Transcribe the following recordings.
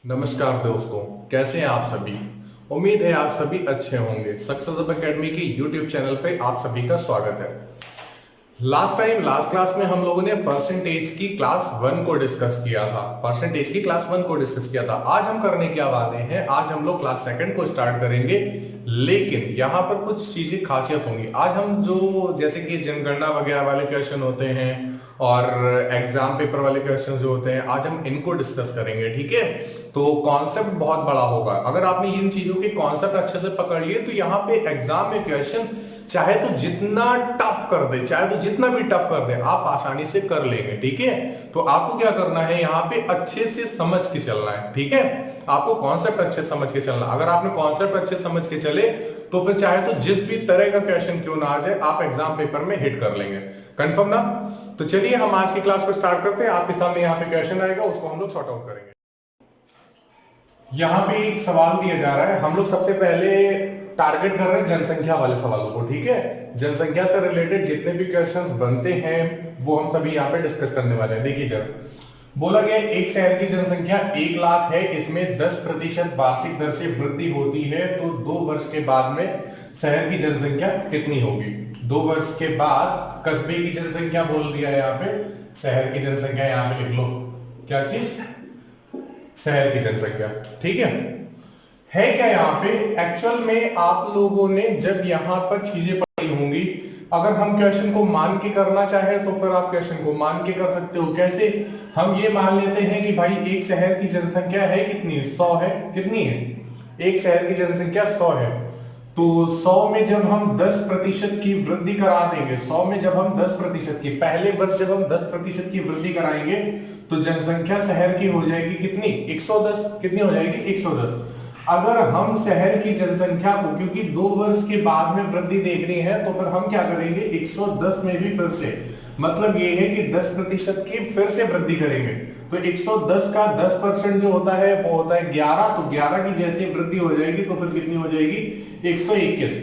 नमस्कार दोस्तों, कैसे हैं आप सभी। उम्मीद है आप सभी अच्छे होंगे। सक्सेस अब एकेडमी की यूट्यूब चैनल पे आप सभी का स्वागत है। लास्ट क्लास में हम लोगों ने परसेंटेज की क्लास वन को डिस्कस किया था। आज हम करने क्या वाले हैं, आज हम लोग क्लास सेकंड को स्टार्ट करेंगे। लेकिन यहाँ पर कुछ चीजें खासियत होंगी। आज हम जो जैसे कि जनगणना वगैरह वाले क्वेश्चन होते हैं और एग्जाम पेपर वाले क्वेश्चन जो होते हैं, आज हम इनको डिस्कस करेंगे। ठीक है, तो कॉन्सेप्ट बहुत बड़ा होगा। अगर आपने इन चीजों के कॉन्सेप्ट अच्छे से पकड़ लिए तो यहाँ पे एग्जाम में क्वेश्चन चाहे तो जितना टफ कर दे, चाहे तो जितना भी टफ कर दे, आप आसानी से कर लेंगे। ठीक है, तो आपको क्या करना है, यहाँ पे अच्छे से समझ के चलना है। ठीक है, आपको कॉन्सेप्ट अच्छे समझ के चलना। अगर आपने कॉन्सेप्ट अच्छे समझ के चले तो फिर चाहे तो जिस भी तरह का क्वेश्चन क्यों ना आ जाए, आप एग्जाम पेपर में हिट कर लेंगे। कंफर्म ना? तो चलिए हम आज की क्लास को स्टार्ट करते हैं। आपके सामने यहाँ पे क्वेश्चन आएगा, उसको हम लोग सॉर्ट आउट करेंगे। यहाँ पे एक सवाल दिया जा रहा है। हम लोग सबसे पहले टारगेट कर रहे हैं जनसंख्या वाले सवालों को। ठीक है, जनसंख्या से रिलेटेड जितने भी क्वेश्चंस बनते हैं वो हम सभी यहाँ पे डिस्कस करने वाले हैं। देखिए, जब बोला गया एक शहर की जनसंख्या 1 लाख है, इसमें 10% वार्षिक दर से वृद्धि होती है, तो 2 वर्ष के बाद में शहर की जनसंख्या कितनी होगी। 2 वर्ष के बाद कस्बे की जनसंख्या बोल दिया है यहाँ पे, शहर की जनसंख्या यहाँ पे लिख लो। क्या चीज? शहर की जनसंख्या। ठीक है क्या यहाँ पे एक्चुअल में आप लोगों ने जब यहाँ पर चीजें पढ़ी होंगी, अगर हम क्वेश्चन को मान के करना चाहे तो फिर आप क्वेश्चन को मान के कर सकते हो। कैसे? हम ये मान लेते हैं कि भाई एक शहर की जनसंख्या है कितनी, 100 है। कितनी है? एक शहर की जनसंख्या 100 है, तो 100 में जब हम 10% की वृद्धि करा देंगे, 100 में जब हम 10% की, पहले वर्ष जब हम 10% की वृद्धि कराएंगे तो जनसंख्या शहर की हो जाएगी कितनी? 110। कितनी हो जाएगी? 110। अगर हम शहर की जनसंख्या को, क्योंकि 2 वर्ष के बाद में वृद्धि देखनी है, तो फिर हम क्या करेंगे, 110 में भी फिर से, मतलब ये है कि 10% की फिर से वृद्धि करेंगे। तो 110 का 10% जो होता है वो होता है 11, तो 11 की जैसे वृद्धि हो जाएगी तो फिर कितनी हो जाएगी? 121।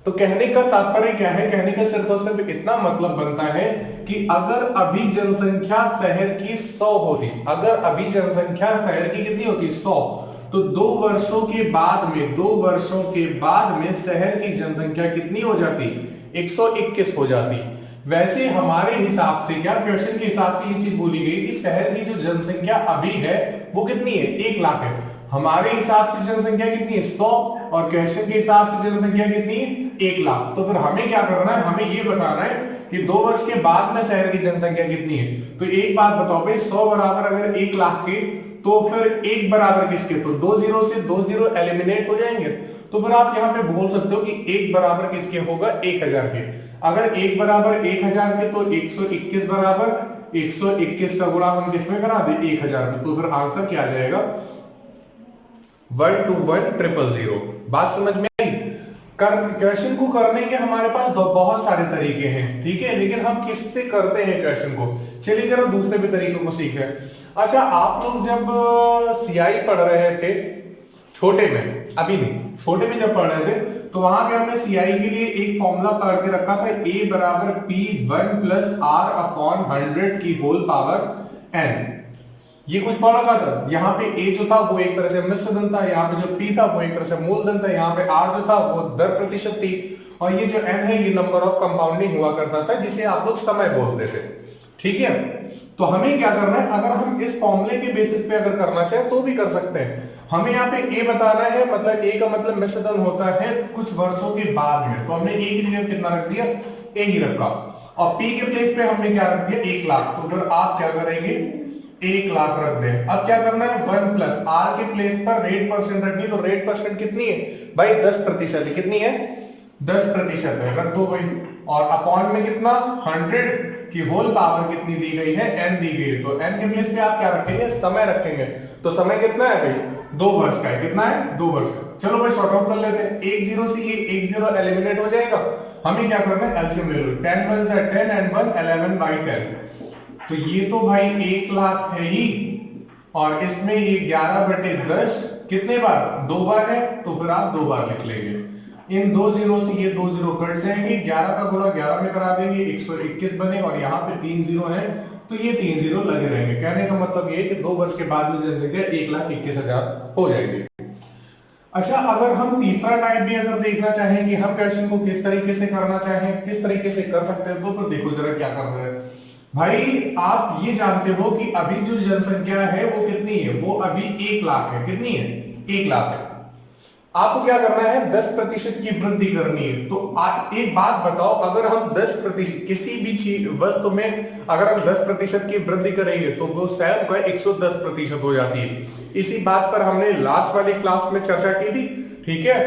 तो कहने का तात्पर्य क्या है? कहने का सिर्फ और सिर्फ इतना मतलब बनता है कि अगर अभी जनसंख्या शहर की 100 होती, अगर अभी जनसंख्या शहर की कितनी होती? 100, तो 2 वर्षों के बाद में, 2 वर्षों के बाद में शहर की जनसंख्या कितनी हो जाती? 121 हो जाती। वैसे हमारे हिसाब से, क्या क्वेश्चन के हिसाब से ये चीज बोली गई कि शहर की जो जनसंख्या अभी है वो कितनी है? 1 लाख है। हमारे हिसाब से जनसंख्या कितनी है? 100, और क्वेश्चन के हिसाब से जनसंख्या कितनी है? 1 लाख। तो फिर हमें क्या करना है, हमें ये बताना है कि 2 वर्ष के बाद में शहर की जनसंख्या कितनी है। तो एक बात बताओ भाई, 100 बराबर अगर 1 लाख के, तो फिर 1 बराबर किसके? तो 2 जीरो से 2 जीरो एलिमिनेट हो जाएंगे। तो फिर आप यहाँ पे बोल सकते हो कि 1 बराबर किसके होगा? 1000 के। अगर 1 बराबर 1000 के, तो 121 बराबर 121 का गुणा हम किसमें करा दे? 1000 में। तो फिर आंसर क्या आ जाएगा? 121,000। बात समझ में आई? क्वेश्चन को करने के हमारे पास बहुत सारे तरीके हैं। ठीक है, लेकिन हम किससे करते हैं क्वेश्चन को? चलिए जरा दूसरे भी तरीकों को सीखें। अच्छा, आप लोग जब सीआई पढ़ रहे थे छोटे में, अभी नहीं, छोटे में जब पढ़ रहे थे, तो वहां पे हमने सीआई के लिए एक फॉर्मूला पढ़ के रखा था, A बराबर P1 प्लस R अपॉन 100 की होल पावर n। ये कुछ पढ़ा था। यहाँ पे A जो था वो एक तरह से मिश्र धन था, यहाँ पे जो P था वो एक तरह से मूलधन था, यहाँ पे R जो था वो दर प्रतिशत थी, और ये जो n है ये नंबर ऑफ कंपाउंडिंग हुआ करता था, जिसे आप लोग समय बोलते थे। ठीक है, तो हमें क्या करना है, अगर हम इस फॉर्मूले के बेसिस पे अगर करना चाहे तो भी कर सकते हैं। हमें यहाँ पे A बताना है, मतलब A का मतलब मिश्र धन होता है कुछ वर्षों के बाद में, तो हमने A की जगह कितना रख दिया? A ही रखा, और P के प्लेस पे हमने क्या रख दिया? 1 लाख। तो फिर आप क्या करेंगे? 1 लाख रख दें। अब क्या करना है? 1 प्लस R के प्लेस पर रेट परसेंट रखनी, तो रेट परसेंट कितनी है भाई? 10% है। कितनी है? 10% है, रख दो भाई। और अपॉन में कितना? 100 की होल पावर कितनी दी गई है? n दी गई है। तो n के प्लेस पे आप क्या रखेंगे? समय रखेंगे। तो समय कितना है भाई? 2 वर्ष का है। कितना है? 2 वर्ष का। चलो भाई शॉर्ट आउट कर लेते हैं। 1 जीरो से ये 1 जीरो एलिमिनेट हो जाएगा। हमें क्या करना है? एलसीएम ले लो। 10 1 से 10 एंड 1 11/10। तो ये तो भाई 1 लाख है ही, और इसमें ये 11/10 कितने बार? 2 बार है, तो फिर आप 2 बार लिख लेंगे। इन 2 जीरो से ये 2 जीरो कट जाएंगे, 11 का गुणा 11 में करा देंगे, 121 बने, और यहाँ पे 3 जीरो है तो ये 3 जीरो लगे रहेंगे। कहने का मतलब ये कि 2 वर्ष के बाद में जनसंख्या 1,21,000 हो जाएगी। अच्छा, अगर हम तीसरा टाइप भी अगर देखना चाहें कि हम क्वेश्चन को किस तरीके से करना चाहें, किस तरीके से कर सकते हैं, तो फिर देखो जरा क्या कर रहे हैं भाई। आप ये जानते हो कि अभी जो जनसंख्या है वो कितनी है, वो अभी 1 लाख है। कितनी है? 1 लाख है। आपको क्या करना है? 10% की वृद्धि करनी है। तो आप एक बात बताओ, अगर हम 10% किसी भी चीज वस्तु में अगर हम 10% की वृद्धि करेंगे तो वो स्वयं का 110% हो जाती है। इसी बात पर हमने लास्ट वाली क्लास में चर्चा की थी, ठीक है।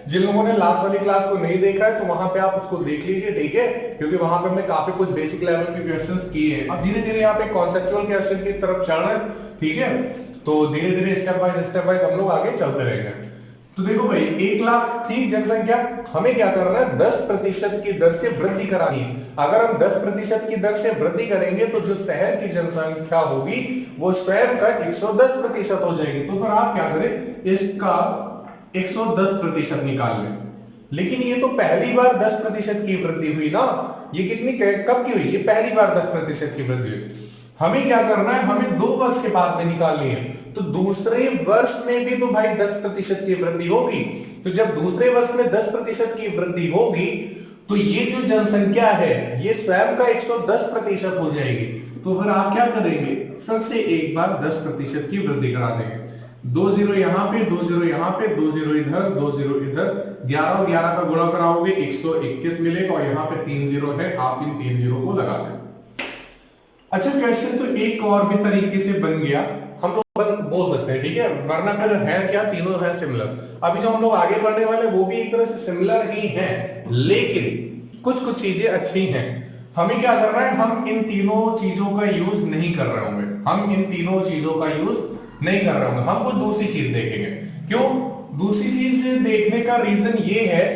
जिन लोगों ने लास्ट वाली क्लास को नहीं देखा है तो वहां पे आप उसको देख लीजिए, ठीक है, क्योंकि वहां पे हमने काफी कुछ बेसिक लेवल के क्वेश्चंस किए हैं। अब धीरे धीरे यहाँ पे कॉन्सेप्चुअल क्वेश्चन की तरफ चल रहे हैं, ठीक है। तो धीरे धीरे स्टेप बाय हम लोग आगे चलते रहेंगे। तो देखो भाई, 1 लाख थी जनसंख्या, हमें क्या करना है? 10% की दर से वृद्धि करानी है। अगर हम 10% की दर से वृद्धि करेंगे तो जो शहर की जनसंख्या होगी वो स्वयं का 110% हो जाएगी। तो फिर आप क्या करें? इसका 110% निकाल लें। लेकिन ये तो पहली बार 10% की वृद्धि हुई ना। ये कितनी कब की हुई? ये पहली बार 10% की वृद्धि हुई। हमें क्या करना है? हमें 2 वर्ष के बाद में निकालनी है। तो दूसरे वर्ष में भी तो भाई 10% की वृद्धि होगी। तो जब दूसरे वर्ष में 10% की वृद्धि होगी तो ये जो जनसंख्या है ये स्वयं का 110% हो जाएगी। तो फिर आप क्या करेंगे? फिर से एक बार 10% की वृद्धि करा देंगे। 2 जीरो यहां पे, 2 जीरो यहां पे, 2 जीरो इधर, 2 जीरो इधर, 11 और 11 का गुणा कराओगे 121 मिलेगा और यहाँ पे 3 जीरो है, आप इन 3 जीरो को लगा दें। अच्छा, क्वेश्चन तो एक और भी तरीके से बन गया, हम लोग बोल सकते हैं, ठीक है। वरना फिर है क्या? तीनों है सिमिलर। अभी जो हम लोग आगे बढ़ने वाले वो भी एक तरह से सिमिलर ही हैं, लेकिन कुछ कुछ चीजें अच्छी हैं। हमें क्या करना है? हम इन तीनों चीजों का यूज नहीं कर रहे होंगे। हम इन तीनों चीजों का यूज नहीं कर रहे होंगे। हम कुछ दूसरी चीज देखेंगे। क्यों दूसरी चीज देखने का रीजन ये है,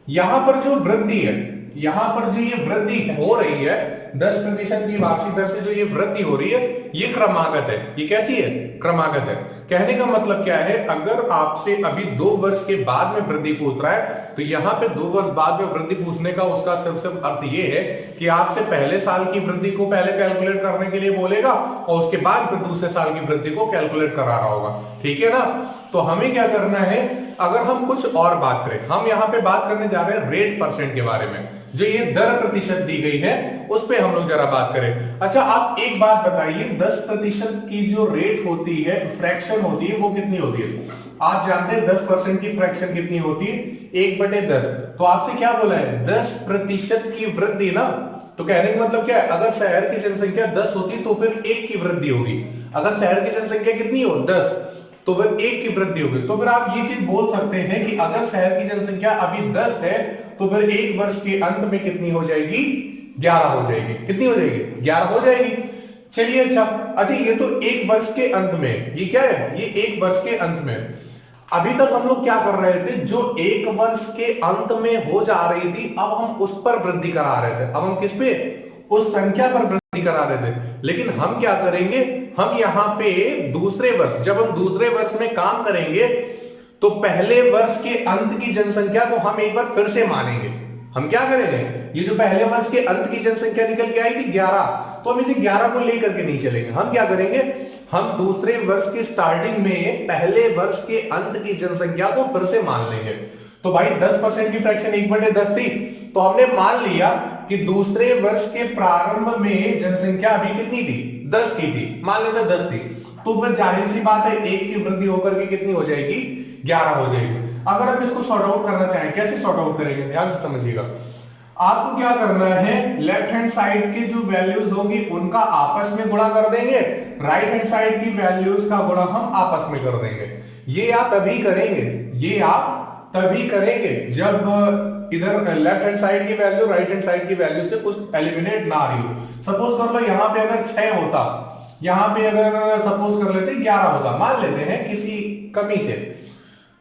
यहां पर जो वृद्धि है, यहां पर जो ये वृद्धि हो रही है 10% की वार्षिक दर से जो ये वृद्धि हो रही है ये क्रमागत है। ये कैसी है? क्रमागत है। कहने का मतलब क्या है? अगर आपसे अभी 2 वर्ष के बाद में वृद्धि पूछ रहा है तो यहां पे 2 वर्ष बाद में वृद्धि पूछने का उसका सिर्फ अर्थ ये है कि आपसे पहले साल की वृद्धि को पहले कैलकुलेट करने के लिए बोलेगा और उसके बाद फिर दूसरे साल की वृद्धि को कैलकुलेट करा रहा होगा, ठीक है ना। तो हमें क्या करना है? अगर हम कुछ और बात करें, हम यहां पे बात करने जा रहे हैं रेट परसेंट के बारे में। जो ये दर प्रतिशत दी गई है उस पे हम लोग जरा बात करें। अच्छा, आप एक बात बताइए, 10% की जो रेट होती है, फ्रैक्शन होती है, वो कितनी होती है? आप जानते हैं 10% की फ्रैक्शन कितनी होती है? 1/10। तो आपसे क्या बोला है? 10% की वृद्धि ना। तो कहने का मतलब क्या है? अगर शहर की जनसंख्या 10 होती तो फिर 1 की वृद्धि होगी। अगर शहर की जनसंख्या कितनी हो? 10, तो फिर 1 की वृद्धि होगी। तो फिर आप ये चीज बोल सकते हैं कि अगर शहर की जनसंख्या अभी 10 है तो फिर 1 वर्ष के अंत में कितनी हो जाएगी? 11 हो जाएगी। कितनी हो जाएगी? 11 हो जाएगी। चलिए, अच्छा ये तो 1 वर्ष के अंत में, ये क्या है? ये 1 वर्ष के अंत में। अभी तक हम लोग क्या कर रहे थे? जो 1 वर्ष के अंत में हो जा रही थी अब हम उस पर वृद्धि करा रहे थे। अब हम किस पे? उस संख्या पर वृद्धि करा रहे थे। लेकिन हम क्या करेंगे? हम यहां पे दूसरे वर्ष, जब हम दूसरे वर्ष में काम करेंगे तो पहले वर्ष के अंत की जनसंख्या को हम एक बार फिर से मानेंगे। हम क्या करेंगे? ये जो पहले वर्ष के अंत की जनसंख्या निकल के आई थी 11, तो हम इसे 11 को लेकर के नहीं चलेंगे। हम क्या करेंगे? हम दूसरे वर्ष की स्टार्टिंग में पहले वर्ष के अंत की जनसंख्या को फिर से मान लेंगे। तो भाई 10% की फ्रैक्शन 1/10 थी, तो हमने मान लिया कि दूसरे वर्ष के प्रारंभ में जनसंख्या अभी कितनी थी? 10 की थी। मान लेते 10 थी, तो फिर जाहिर सी बात है 1 की वृद्धि होकर के कितनी हो जाएगी? 11 हो जाएगी। अगर हम इसको सॉर्ट आउट करना चाहें, कैसे सॉर्ट आउट करेंगे? ध्यान से समझिएगा। आपको क्या करना है? लेफ्ट हैंड साइड की जो वैल्यूज होंगी उनका आपस में गुणा कर देंगे, राइट हैंड साइड की वैल्यूज का गुणा हम आपस में कर देंगे। ये आप तभी करेंगे, ये आप तभी करेंगे जब इधर लेफ्ट हैंड साइड की वैल्यू राइट हैंड साइड की वैल्यू से कुछ एलिमिनेट ना आ रही हो। सपोज कर लो यहां पे अगर 6 होता, यहां पे अगर सपोज कर लेते 11 होता, मान लेते हैं किसी कमी से,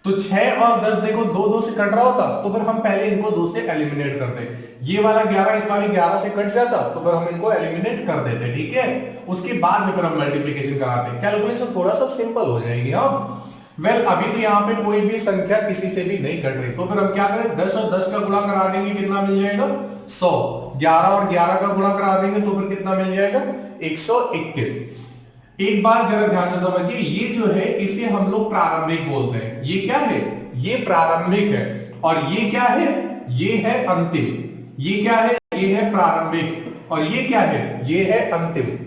तो 6 और 10 देखो 2 से कट रहा होता, तो फिर हम पहले इनको 2 से एलिमिनेट करते। ये वाला 11 इस वाली 11 से कट जाता, तो फिर हम इनको एलिमिनेट कर देते, ठीक है। उसके बाद में फिर हम मल्टीप्लिकेशन कराते, कैलकुलेशन थोड़ा सा सिंपल हो जाएगी। हम अभी तो यहाँ पे कोई भी संख्या किसी से भी नहीं कट रही, तो फिर हम क्या करें? 10 और 10 का गुणा करा देंगे, कितना मिल जाएगा? 100। 11 और 11 का गुणा करा देंगे तो फिर कितना मिल जाएगा? 121। एक बात जरा ध्यान से समझिए, ये जो है इसे हम लोग प्रारंभिक बोलते हैं। ये क्या है? ये प्रारंभिक है। और ये क्या है? ये है अंतिम। ये क्या है? ये है प्रारंभिक। और ये क्या है? ये है अंतिम।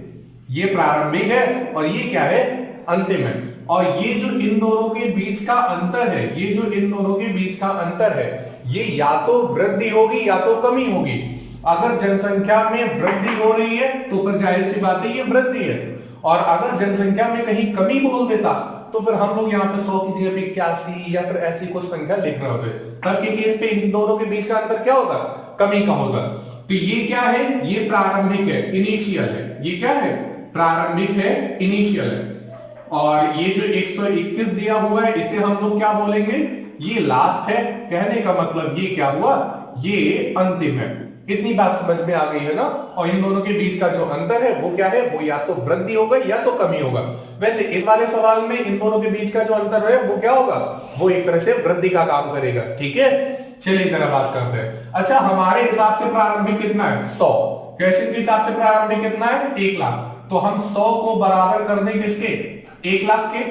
ये प्रारंभिक है और ये क्या है? अंतिम है। और ये जो इन दोनों के बीच का अंतर है, ये जो इन दोनों के बीच का अंतर है, ये या तो वृद्धि होगी या तो कमी होगी। अगर जनसंख्या में वृद्धि हो रही है तो फिर जाहिर सी बात है ये वृद्धि है। और अगर जनसंख्या में कहीं कमी बोल देता तो फिर हम लोग यहाँ पे 100 की जगह पे 81 या फिर ऐसी कुछ संख्या लिख रहे होते। तब के केस पे इन दोनों के बीच का अंतर क्या होगा? कमी का होगा। तो ये क्या है? ये प्रारंभिक है, इनिशियल है। ये क्या है? प्रारंभिक है, इनिशियल है। और ये जो 121 दिया हुआ है इसे हम लोग क्या बोलेंगे? ये लास्ट है। कहने का मतलब ये क्या हुआ? ये अंतिम है। इतनी बात समझ में आ गई है ना? और इन दोनों के बीच का जो अंतर है वो क्या है? वो या तो वृद्धि होगा या तो कमी होगा। वैसे इस वाले सवाल में इन दोनों के बीच का जो अंतर है वो क्या होगा? वो एक तरह से वृद्धि का काम करेगा। ठीक है, चलिए जरा बात करते हैं। अच्छा, हमारे हिसाब से प्रारंभिक कितना है? 100। क्वेश्चन के हिसाब से प्रारंभिक कितना है? 1 लाख। तो हम 100 को बराबर कर दें किसके? 1 लाख के।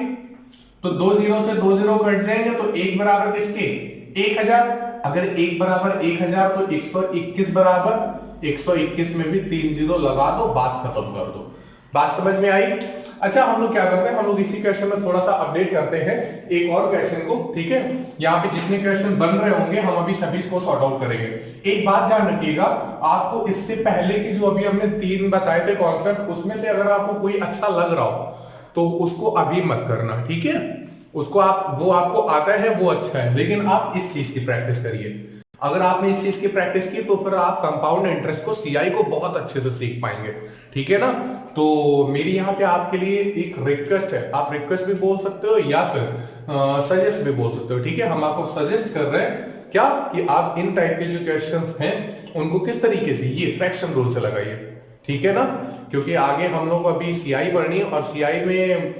तो 2 जीरो से 2 जीरो कट जाएंगे तो 1 बराबर किसके? 1000। अगर 1 बराबर 1000 तो 121 बराबर 121 में भी 3 जीरो लगा दो, बात खत्म कर दो। बात समझ में आई? अच्छा, हम लोग क्या करते हैं, हम लोग इसी क्वेश्चन में थोड़ा सा अपडेट करते हैं एक और क्वेश्चन को। ठीक है, यहाँ पे जितने क्वेश्चन बन रहे होंगे हम अभी सभी को सॉर्ट आउट करेंगे। एक बात ध्यान रखिएगा, आपको इससे पहले की जो अभी हमने 3 बताए थे कॉन्सेप्ट, उसमें से अगर आपको कोई अच्छा लग रहा हो तो उसको अभी मत करना। ठीक है, उसको वो आपको आता है वो अच्छा है, लेकिन आप इस चीज की प्रैक्टिस करिए। अगर आपने इस चीज की प्रैक्टिस की तो फिर आप कंपाउंड इंटरेस्ट को, सीआई को बहुत अच्छे से सीख पाएंगे। ठीक है ना? तो मेरी यहाँ पे आपके लिए एक रिक्वेस्ट है, आप रिक्वेस्ट भी बोल सकते हो या फिर सजेस्ट भी बोल सकते हो। ठीक है, हम आपको सजेस्ट कर रहे हैं क्या कि आप इन टाइप के जो क्वेश्चंस हैं उनको किस तरीके से, ये फ्रैक्शन रूल से लगाइए। ठीक है ना? क्योंकि आगे हम लोग अभी सीआई पढ़नी है और सीआई में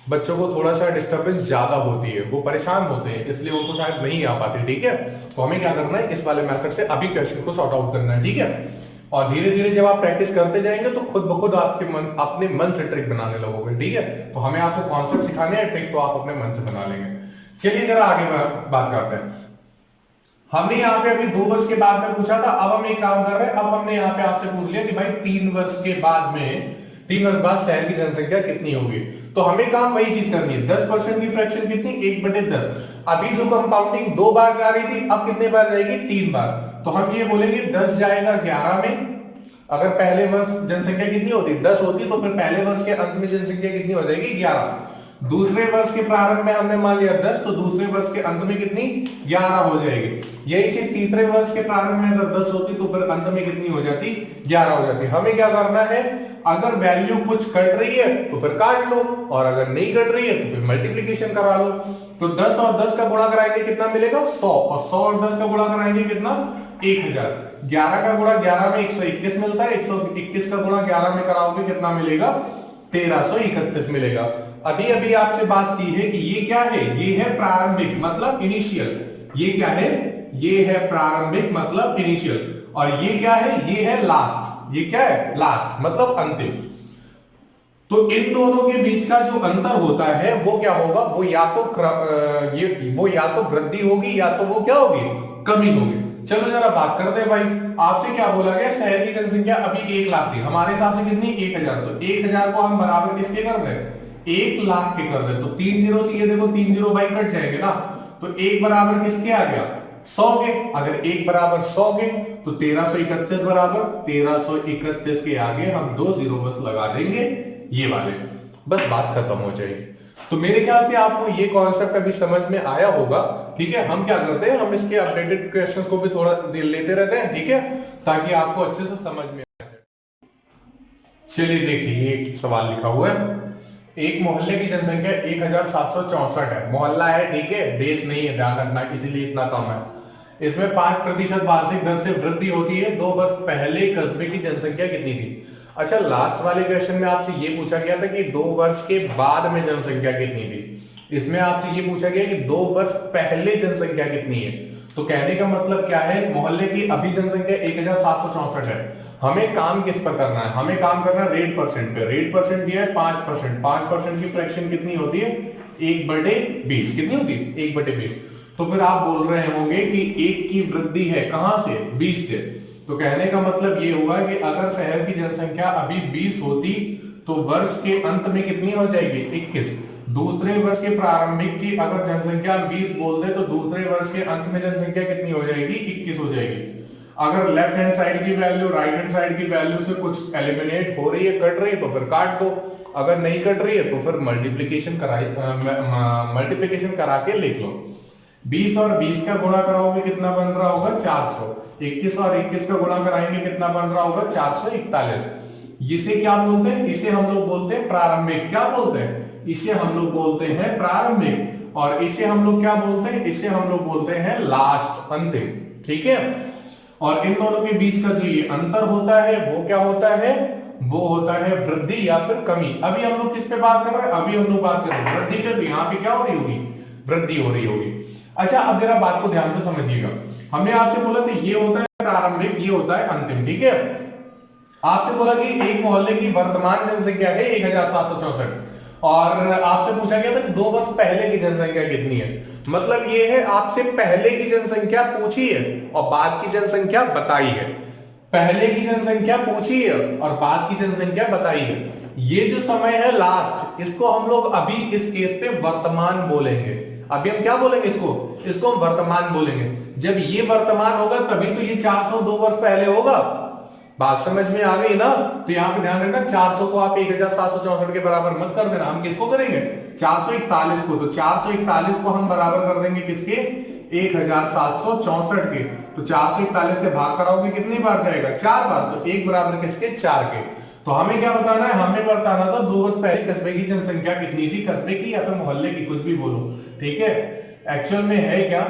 बच्चों को थोड़ा सा डिस्टर्बेंस ज्यादा होती है, वो परेशान होते हैं, इसलिए उनको शायद नहीं आ पाती। ठीक है, तो हमें क्या करना है, इस वाले मेथड से अभी क्वेश्चन को सॉर्ट आउट करना है। ठीक है, और धीरे धीरे जब आप प्रैक्टिस करते जाएंगे तो खुद ब खुद आपके मन, अपने मन से ट्रिक बनाने लगोगे। ठीक है, तो हमें आपको कॉन्सेप्ट सिखाने हैं, ट्रिक तो आप अपने मन से बना लेंगे। चलिए जरा आगे बात करते हैं। हमने यहाँ पे अभी 2 वर्ष के बाद में पूछा था, अब हम एक काम कर रहे हैं, अब हमने यहाँ पे आपसे पूछ लिया कि भाई 3 वर्ष के बाद में, 3 वर्ष बाद शहर की जनसंख्या कितनी होगी। तो हमें काम वही चीज करनी है, 10% की फ्रैक्शन कितनी? 1/10। अभी जो कंपाउंडिंग 2 बार जा रही थी, अब कितने बार जाएगी? 3 बार। तो हम ये बोलेंगे 10 जाएगा 11 में। अगर पहले वर्ष जनसंख्या कितनी होती? 10 होती, तो फिर पहले वर्ष के अंत में जनसंख्या कितनी हो जाएगी? 11। दूसरे वर्ष के प्रारंभ में हमने मान लिया 10, तो दूसरे वर्ष के अंत में कितनी? 11 हो जाएगी। यही चीज तीसरे वर्ष के प्रारंभ में अगर 10 होती तो फिर अंत में कितनी हो जाती? 11 हो जाती। हमें क्या करना है, अगर वैल्यू कुछ कट रही है तो फिर काट लो, और अगर नहीं कट रही है तो फिर मल्टीप्लिकेशन करा लो। तो 10 और 10 का गुणा कराएंगे कितना मिलेगा? 100। और 100 और 10 का गुणा कराएंगे कितना? 1000। 11 का गुणा 11 में 121 मिलता है, 121 का गुणा 11 में कराओगे कितना मिलेगा? 1331 मिलेगा। अभी अभी आपसे बात की है कि ये क्या है? ये है प्रारंभिक मतलब इनिशियल। ये क्या है? ये है प्रारंभिक मतलब इनिशियल। और ये क्या है? ये है लास्ट। ये क्या है? लास्ट मतलब अंतिम। तो इन दोनों के बीच का जो अंतर होता है वो क्या होगा? वो या तो वो या तो वृद्धि होगी या तो वो क्या होगी? कमी होगी। चलो जरा बात करते हैं भाई, आपसे क्या बोला गया? शहर की जनसंख्या अभी 1 लाख थी, हमारे हिसाब से कितनी? 1000। तो 1000 को हम बराबर किसके कर दें? 1 लाख के कर दे। तो 3 जीरो से ये देखो 3 जीरो भाई कट जाएंगे ना, तो 1 बराबर किसके आ गया? 100 के। अगर 1 बराबर 100 के तो 1331 बराबर 1331 के आगे हम 2 जीरो बस लगा देंगे, ये वाले, बस बात खत्म हो जाएगी। तो मेरे ख्याल से आपको ये कॉन्सेप्ट अभी समझ में आया होगा। ठीक है, हम क्या करते हैं, हम इसके अपडेटेड क्वेश्चंस को भी थोड़ा लेते रहते हैं। ठीक है, ताकि आपको अच्छे से समझ में आ जाए। चलिए देखिए, एक सवाल लिखा हुआ है, एक मोहल्ले की जनसंख्या 1764 है। मोहल्ला है, ठीक है, देश नहीं है, ध्यान रखना, इसीलिए इतना कम है। इसमें 5% वार्षिक दर से वृद्धि होती है। 2 वर्ष पहले कस्बे की जनसंख्या कितनी थी? अच्छा, लास्ट वाले क्वेश्चन में आपसे ये पूछा गया था कि 2 वर्ष के बाद में जनसंख्या कितनी थी। इसमें आपसे ये पूछा गया कि 2 वर्ष पहले जनसंख्या कितनी है। तो कहने का मतलब क्या है, मोहल्ले की अभी जनसंख्या 1764 है। हमें काम किस पर करना है, हमें काम करना है रेट परसेंट पे। रेट परसेंट दिया है 5%। 5% की फ्रैक्शन कितनी होती है, 1/20। कितनी होती है, 1/20। तो फिर आप बोल रहे होंगे कि 1 की वृद्धि है कहां से, 20 से। तो कहने का मतलब ये हुआ कि अगर शहर की जनसंख्या अभी 20 होती तो वर्ष के अंत में कितनी हो जाएगी, 21। दूसरे वर्ष के प्रारंभिक की अगर जनसंख्या 20 बोल दे तो दूसरे वर्ष के अंत में जनसंख्या कितनी हो जाएगी, 21 हो जाएगी। अगर लेफ्ट हैंड साइड की वैल्यू राइट हैंड साइड की वैल्यू से कुछ एलिमिनेट हो रही है, कट रही है, तो फिर काट दो। अगर नहीं कट रही है तो फिर मल्टीप्लीकेशन करा के लिख लो। 20 और 20 का गुणा कराओगे कितना बन रहा होगा, 400। 21 और 21 का गुणा कराएंगे कितना बन रहा होगा, 441। इसे क्या बोलते हैं, इसे हम लोग बोलते हैं प्रारंभिक। क्या बोलते हैं, इसे हम लोग बोलते हैं प्रारंभिक। और इसे हम लोग क्या बोलते हैं, इसे हम लोग बोलते हैं लास्ट, अंतिम। ठीक है। और इन दोनों के बीच का जो ये अंतर होता है वो क्या होता है, वो होता है वृद्धि या फिर कमी। अभी हम लोग किस पे बात कर रहे हैं, अभी हम लोग बात कर रहे हैं वृद्धि पे। यहाँ पे क्या हो रही होगी, वृद्धि हो रही होगी। अच्छा, अब जरा बात को ध्यान से समझिएगा। हमने आपसे बोला था ये होता है प्रारंभिक, ये होता है अंतिम। ठीक है। आपसे बोला कि एक मोहल्ले की वर्तमान जनसंख्या है 1764 और आपसे पूछा गया था कि 2 वर्ष पहले की जनसंख्या कितनी है। मतलब ये है आपसे पहले की जनसंख्या पूछी है और बाद की जनसंख्या बताई है। पहले की जनसंख्या पूछी है और बाद की जनसंख्या बताई है। ये जो समय है लास्ट, इसको हम लोग अभी इस केस पे वर्तमान बोलेंगे। अभी हम क्या बोलेंगे, इसको हम वर्तमान बोलेंगे। जब ये वर्तमान होगा तभी तो ये 402 वर्ष पहले होगा। बात समझ में आ गई ना। तो यहां पे ध्यान रखना, 400 को आप 1764 के बराबर मत कर देना। हम किसको करेंगे, 441 को। तो 441 को हम बराबर कर देंगे किसके, 1764 के। तो 441 से भाग कराओगे कितनी बार जाएगा, 4 बार। तो 1 बराबर किसके, 4 के। तो हमें क्या बताना है, हमें बताना था 2 वर्ष पहले कस्बे की जनसंख्या कितनी थी, कस्बे की या फिर मोहल्ले की, कुछ भी बोलो। ठीक है। एक्चुअल में है क्या,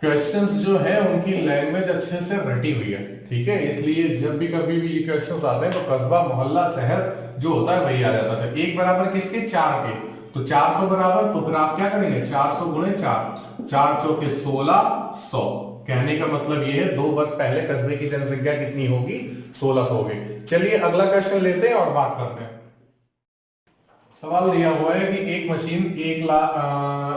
क्वेश्चंस जो है उनकी लैंग्वेज अच्छे से रटी हुई है। ठीक है। इसलिए जब भी कभी भी ये क्वेश्चंस आते हैं तो कस्बा, मोहल्ला, शहर जो होता है वही आ जाता था। 1 बराबर किसके, 4 के। तो 400 बराबर, तो फिर आप क्या करेंगे, 400 गुणे 4, 4 चौके 1600। कहने का मतलब ये है 2 वर्ष पहले कस्बे की जनसंख्या कितनी होगी, 1600 होगी। चलिए अगला क्वेश्चन लेते हैं और बात करते हैं। सवाल दिया हुआ है कि एक मशीन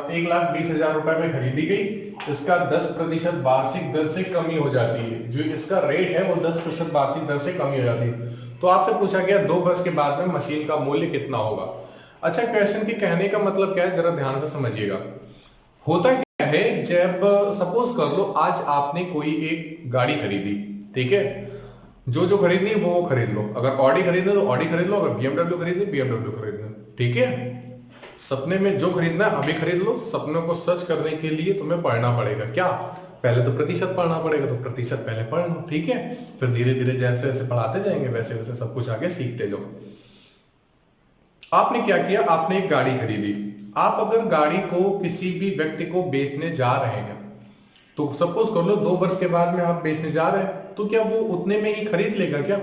1,20,000 रुपए में खरीदी गई, इसका 10% वार्षिक दर से कमी हो जाती है। जो इसका रेट है वो 10% वार्षिक दर से कमी हो जाती है। तो आपसे पूछा गया 2 वर्ष के बाद में मशीन का मूल्य कितना होगा। अच्छा, क्वेश्चन के कहने का मतलब क्या है, जरा ध्यान से समझिएगा। होता क्या है, जब सपोज कर लो आज आपने कोई एक गाड़ी खरीदी, ठीक है, जो खरीदनी है वो खरीद लो। अगर ऑडी खरीदना तो ऑडी खरीद लो, अगर बीएमडब्ल्यू खरीदनी बीएमडब्ल्यू खरीद लो। ठीक है। सपने में जो खरीदना है अभी खरीद लो। सपनों को सच करने के लिए तुम्हें पढ़ना पड़ेगा। क्या, पहले तो प्रतिशत पढ़ना पड़ेगा, तो प्रतिशत पहले पढ़ लो। ठीक है। फिर धीरे धीरे जैसे जैसे पढ़ाते जाएंगे वैसे वैसे सब कुछ आगे सीखते जाओ। आपने क्या किया, आपने एक गाड़ी खरीदी। आप अगर गाड़ी को किसी भी व्यक्ति को बेचने जा रहे हैं तो सपोज कर लो 2 वर्ष के बाद में आप बेचने जा रहे हैं, तो क्या वो उतने में ही खरीद लेगा क्या?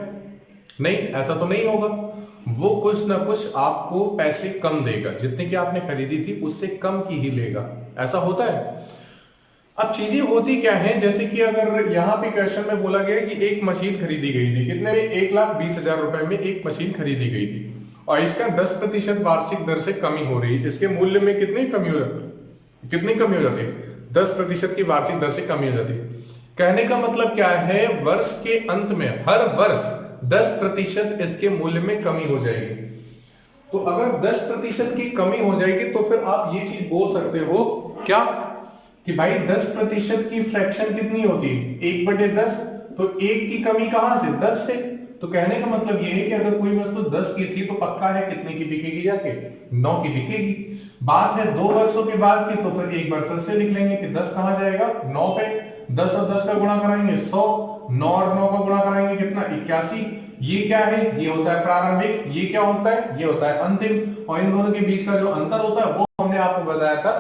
नहीं, ऐसा तो नहीं होगा। वो कुछ ना कुछ आपको पैसे कम देगा, जितने की आपने खरीदी थी उससे कम की ही लेगा। ऐसा होता है। अब चीजें होती क्या है, जैसे कि अगर यहाँ पे क्वेश्चन में बोला गया कि एक मशीन खरीदी गई थी, कितने में, 1,20,000 रुपए में एक मशीन खरीदी गई थी और इसका 10% वार्षिक दर से कमी हो रही है। इसके मूल्य में कितनी कमी हो जाती है, 10% की वार्षिक दर से कमी हो जाती है। कहने का मतलब क्या है, वर्ष के अंत में हर वर्ष 10% इसके मूल्य में कमी हो जाएगी। तो अगर 10% की कमी हो जाएगी तो फिर आप ये चीज बोल सकते हो क्या, कि भाई 10% की फ्रैक्शन कितनी होती है, 1/10। तो 1 की कमी कहां से, 10 से। तो कहने का मतलब ये है कि अगर कोई वस्तु 10 की थी तो पक्का है कितने की बिकेगी, जाके 9 की बिकेगी। बात है 2 वर्षों के बाद की, तो फिर एक बार फिर से लिख लेंगे कि 10 कहां जाएगा, 9 पे। 10 और 10 का गुणा कराएंगे 100, 9 और 9 का गुणा कराएंगे कितना, 81। ये क्या है, ये होता है प्रारंभिक। ये क्या होता है, ये होता है अंतिम। और इन दोनों के बीच का जो अंतर होता है वो हमने आपको बताया था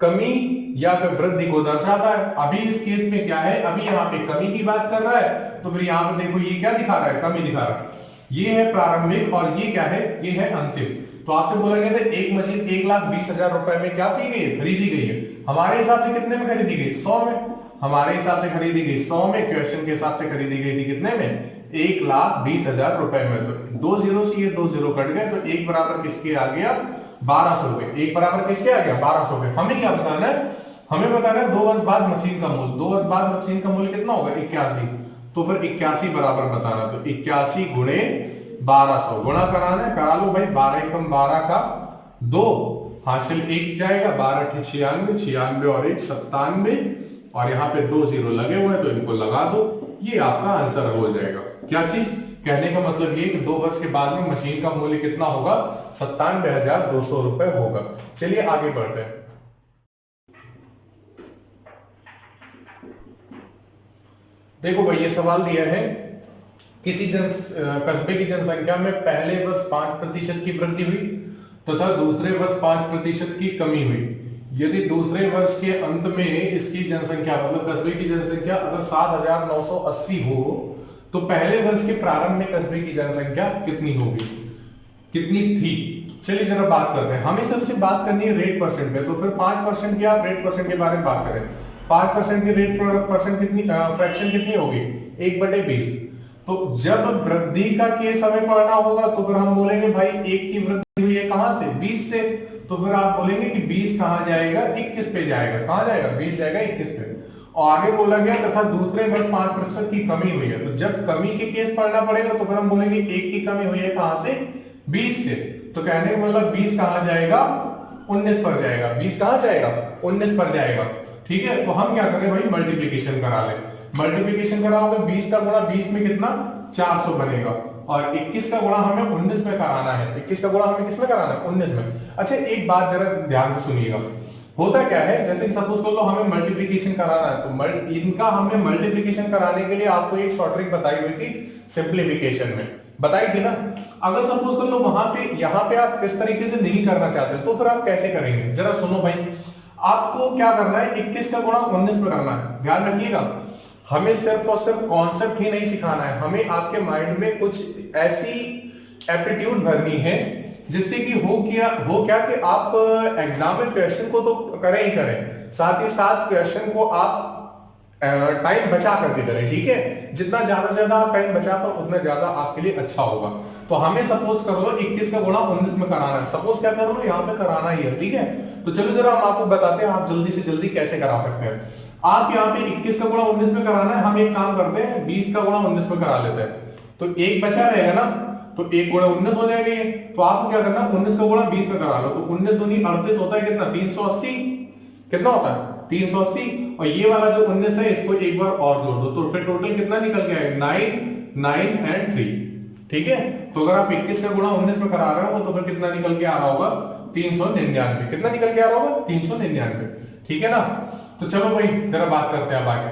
कमी या फिर वृद्धि को दर्शाता है। अभी इस केस में क्या है, अभी यहाँ पे कमी की बात कर रहा है, तो फिर यहाँ पे देखो ये क्या दिखा रहा है, कमी दिखा रहा है। ये है प्रारंभिक और ये क्या है, ये है अंतिम। तो आपसे बोला गया था एक मशीन 1,20,000 रुपए में क्या की गई है, खरीदी गई है। हमारे हिसाब से कितने में खरीदी गई, 100 में। हमारे हिसाब से खरीदी गई 100 में, क्वेश्चन के हिसाब से खरीदी गई थी कितने में, 1,20,000 रुपए में। तो 2 जीरो से ये 2 जीरो कट गए, तो एक बराबर किसके आ गया, 1200 रुपए। एक बराबर किसके आ गया, 1200 रुपए। हमें क्या बताना है, हमें बताना है 2 वर्ष बाद मशीन का मूल्य। 2 वर्ष बाद मशीन का मूल्य कितना होगा, 81। तो फिर 81 बराबर बताना, तो 81 गुणे 1200 गुणा कराना है, करा लो भाई। 12 एकम 12 का 2, हासिल 1 जाएगा, 12 96, 96 और 1 97, और यहाँ पे 2 जीरो लगे हुए हैं तो इनको लगा दो, ये आपका आंसर हो जाएगा। क्या चीज कहने का मतलब ये कि 2 वर्ष के बाद में मशीन का मूल्य कितना होगा, 97,200 रुपए होगा। चलिए आगे बढ़ते हैं। देखो भाई ये सवाल दिया है, किसी कस्बे की जनसंख्या में पहले वर्ष 5% की वृद्धि हुई तथा दूसरे वर्ष 5% की कमी हुई। यदि दूसरे वर्ष के अंत में इसकी जनसंख्या मतलब कस्बे की जनसंख्या अगर 7,980 हो, तो पहले वर्ष के प्रारंभ में कस्बे की जनसंख्या कितनी होगी, कितनी थी। चलिए जरा बात करते हैं। हमें सबसे बात करनी है रेट परसेंट पे, तो फिर 5% की आप रेट परसेंट के बारे में बात करें। 5% की रेट परसेंट कितनी, फ्रैक्शन कितनी होगी, 1/20। तो जब वृद्धि का केस हमें पढ़ना होगा तो फिर हम बोलेंगे भाई 1 की वृद्धि हुई है कहां से, 20 से। तो फिर आप बोलेंगे कि 20 कहां जाएगा, 21 पे जाएगा। कहां जाएगा, 20 जाएगा 21 पे। और आगे बोला गया तथा दूसरे वर्ष 5% की कमी हुई है। तो जब कमी के केस पढ़ना पड़ेगा तो फिर हम बोलेंगे 1 की कमी हुई है कहां से, 20 से। तो कहने का मतलब 20 कहां जाएगा, 19 पर जाएगा। 20 कहां जाएगा, 19 पर जाएगा। ठीक है, तो हम क्या करें भाई, मल्टीप्लीकेशन करा लें। मल्टीप्लीकेशन कराओगे, 20 का गुणा 20 में कितना, 400 बनेगा, और 21 का गुणा हमें 19 में कराना है। 21 का गुणा हमें किस में कराना है, 19 में। अच्छा एक बात जरा ध्यान से सुनिएगा, होता क्या है, जैसे सपोज कर लो हमें मल्टीप्लीकेशन कराना है, तो इनका हमने मल्टीप्लीकेशन कराने के लिए आपको एक शॉर्ट ट्रिक बताई हुई थी सिंप्लीफिकेशन में, बताई थी ना। अगर सपोज कर लो वहां पे यहाँ पे आप इस तरीके से नहीं करना चाहते तो फिर आप कैसे करेंगे, जरा सुनो भाई। आपको क्या करना है, 21 का गुणा 19 में करना है। ध्यान रखिएगा, हमें सिर्फ और सिर्फ कॉन्सेप्ट ही नहीं सिखाना है, हमें आपके माइंड में कुछ ऐसी एप्टीट्यूड भरनी है जिससे कि हो क्या कि आप एग्जाम में क्वेश्चन को तो करें ही करें, साथ ही साथ क्वेश्चन को आप टाइम बचा करके करें। ठीक है, जितना ज्यादा से ज्यादा आप टाइम बचा पाओ उतना ज्यादा आपके लिए अच्छा होगा। तो हमें सपोज कर लो 21 का गुणा 19 में कराना है, सपोज क्या कर लो यहाँ पे कराना ही है। ठीक है, तो चलो जरा हम आपको बताते हैं आप जल्दी से जल्दी कैसे करा सकते हैं। आप यहाँ पे 21 का गुणा 19 में कराना है, हम एक काम करते हैं 20 का गुणा 19 में करा लेते हैं, तो एक बचा रहेगा ना, तो 1 गुणा 19 हो जाएगा ये। तो आपको क्या करना, 19 का गुणा 20 में करा लो, तो 19 दूनी 38 होता है कितना, 380। कितना होता है, 380। और ये वाला जो 19 है इसको एक बार और जोड़ दो, तो फिर टोटल कितना निकल के आएगा, 9, 9 and 3। ठीक है, तो अगर आप 21 का गुणा 19 में करा रहे हो तो फिर कितना निकल के आ रहा होगा, 399। कितना निकल के आ रहा होगा, 399। ठीक है ना। तो चलो भाई जरा बात करते हैं अब आगे।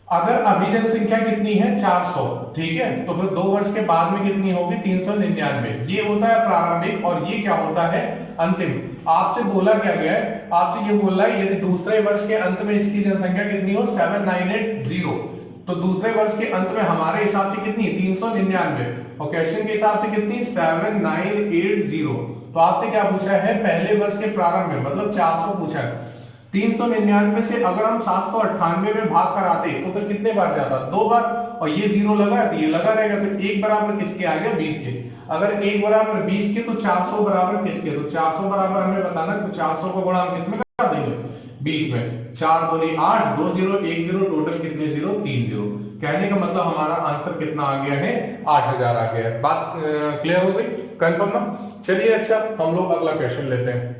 अगर अभी जनसंख्या कितनी है, 400। ठीक है, तो फिर 2 वर्ष के बाद में कितनी होगी, 399। ये होता है प्रारंभिक और ये क्या होता है, अंतिम। आपसे बोला क्या गया है, आपसे ये बोल रहा है यदि दूसरे वर्ष के अंत में इसकी जनसंख्या कितनी हो, 7980। तो दूसरे वर्ष के अंत में हमारे हिसाब से कितनी, 399, और क्वेश्चन के हिसाब से कितनी, 7980। तो आपसे क्या पूछा है, पहले वर्ष के प्रारंभ में, मतलब 400 पूछा है। 399 से अगर हम 798 में भाग कराते तो फिर कितने बार जाता, 2 बार, और ये 0 लगा है तो ये लगा रहेगा, तो 1 बराबर किसके आ गया, 20 के। अगर 1 बराबर 20 के तो 400 बराबर किसके, तो 400 बराबर हमें बताना, तो 400 को गुणा हम किसमें करा देंगे, 20 में। 4 दूनी 8, 2 0 1 0, टोटल कितने 0, 3 0। कहने का मतलब हमारा आंसर कितना आ गया है, 8000 आ गया है। बात क्लियर हो गई, कंफर्म ना। चलिए अच्छा हम लोग अगला क्वेश्चन लेते हैं।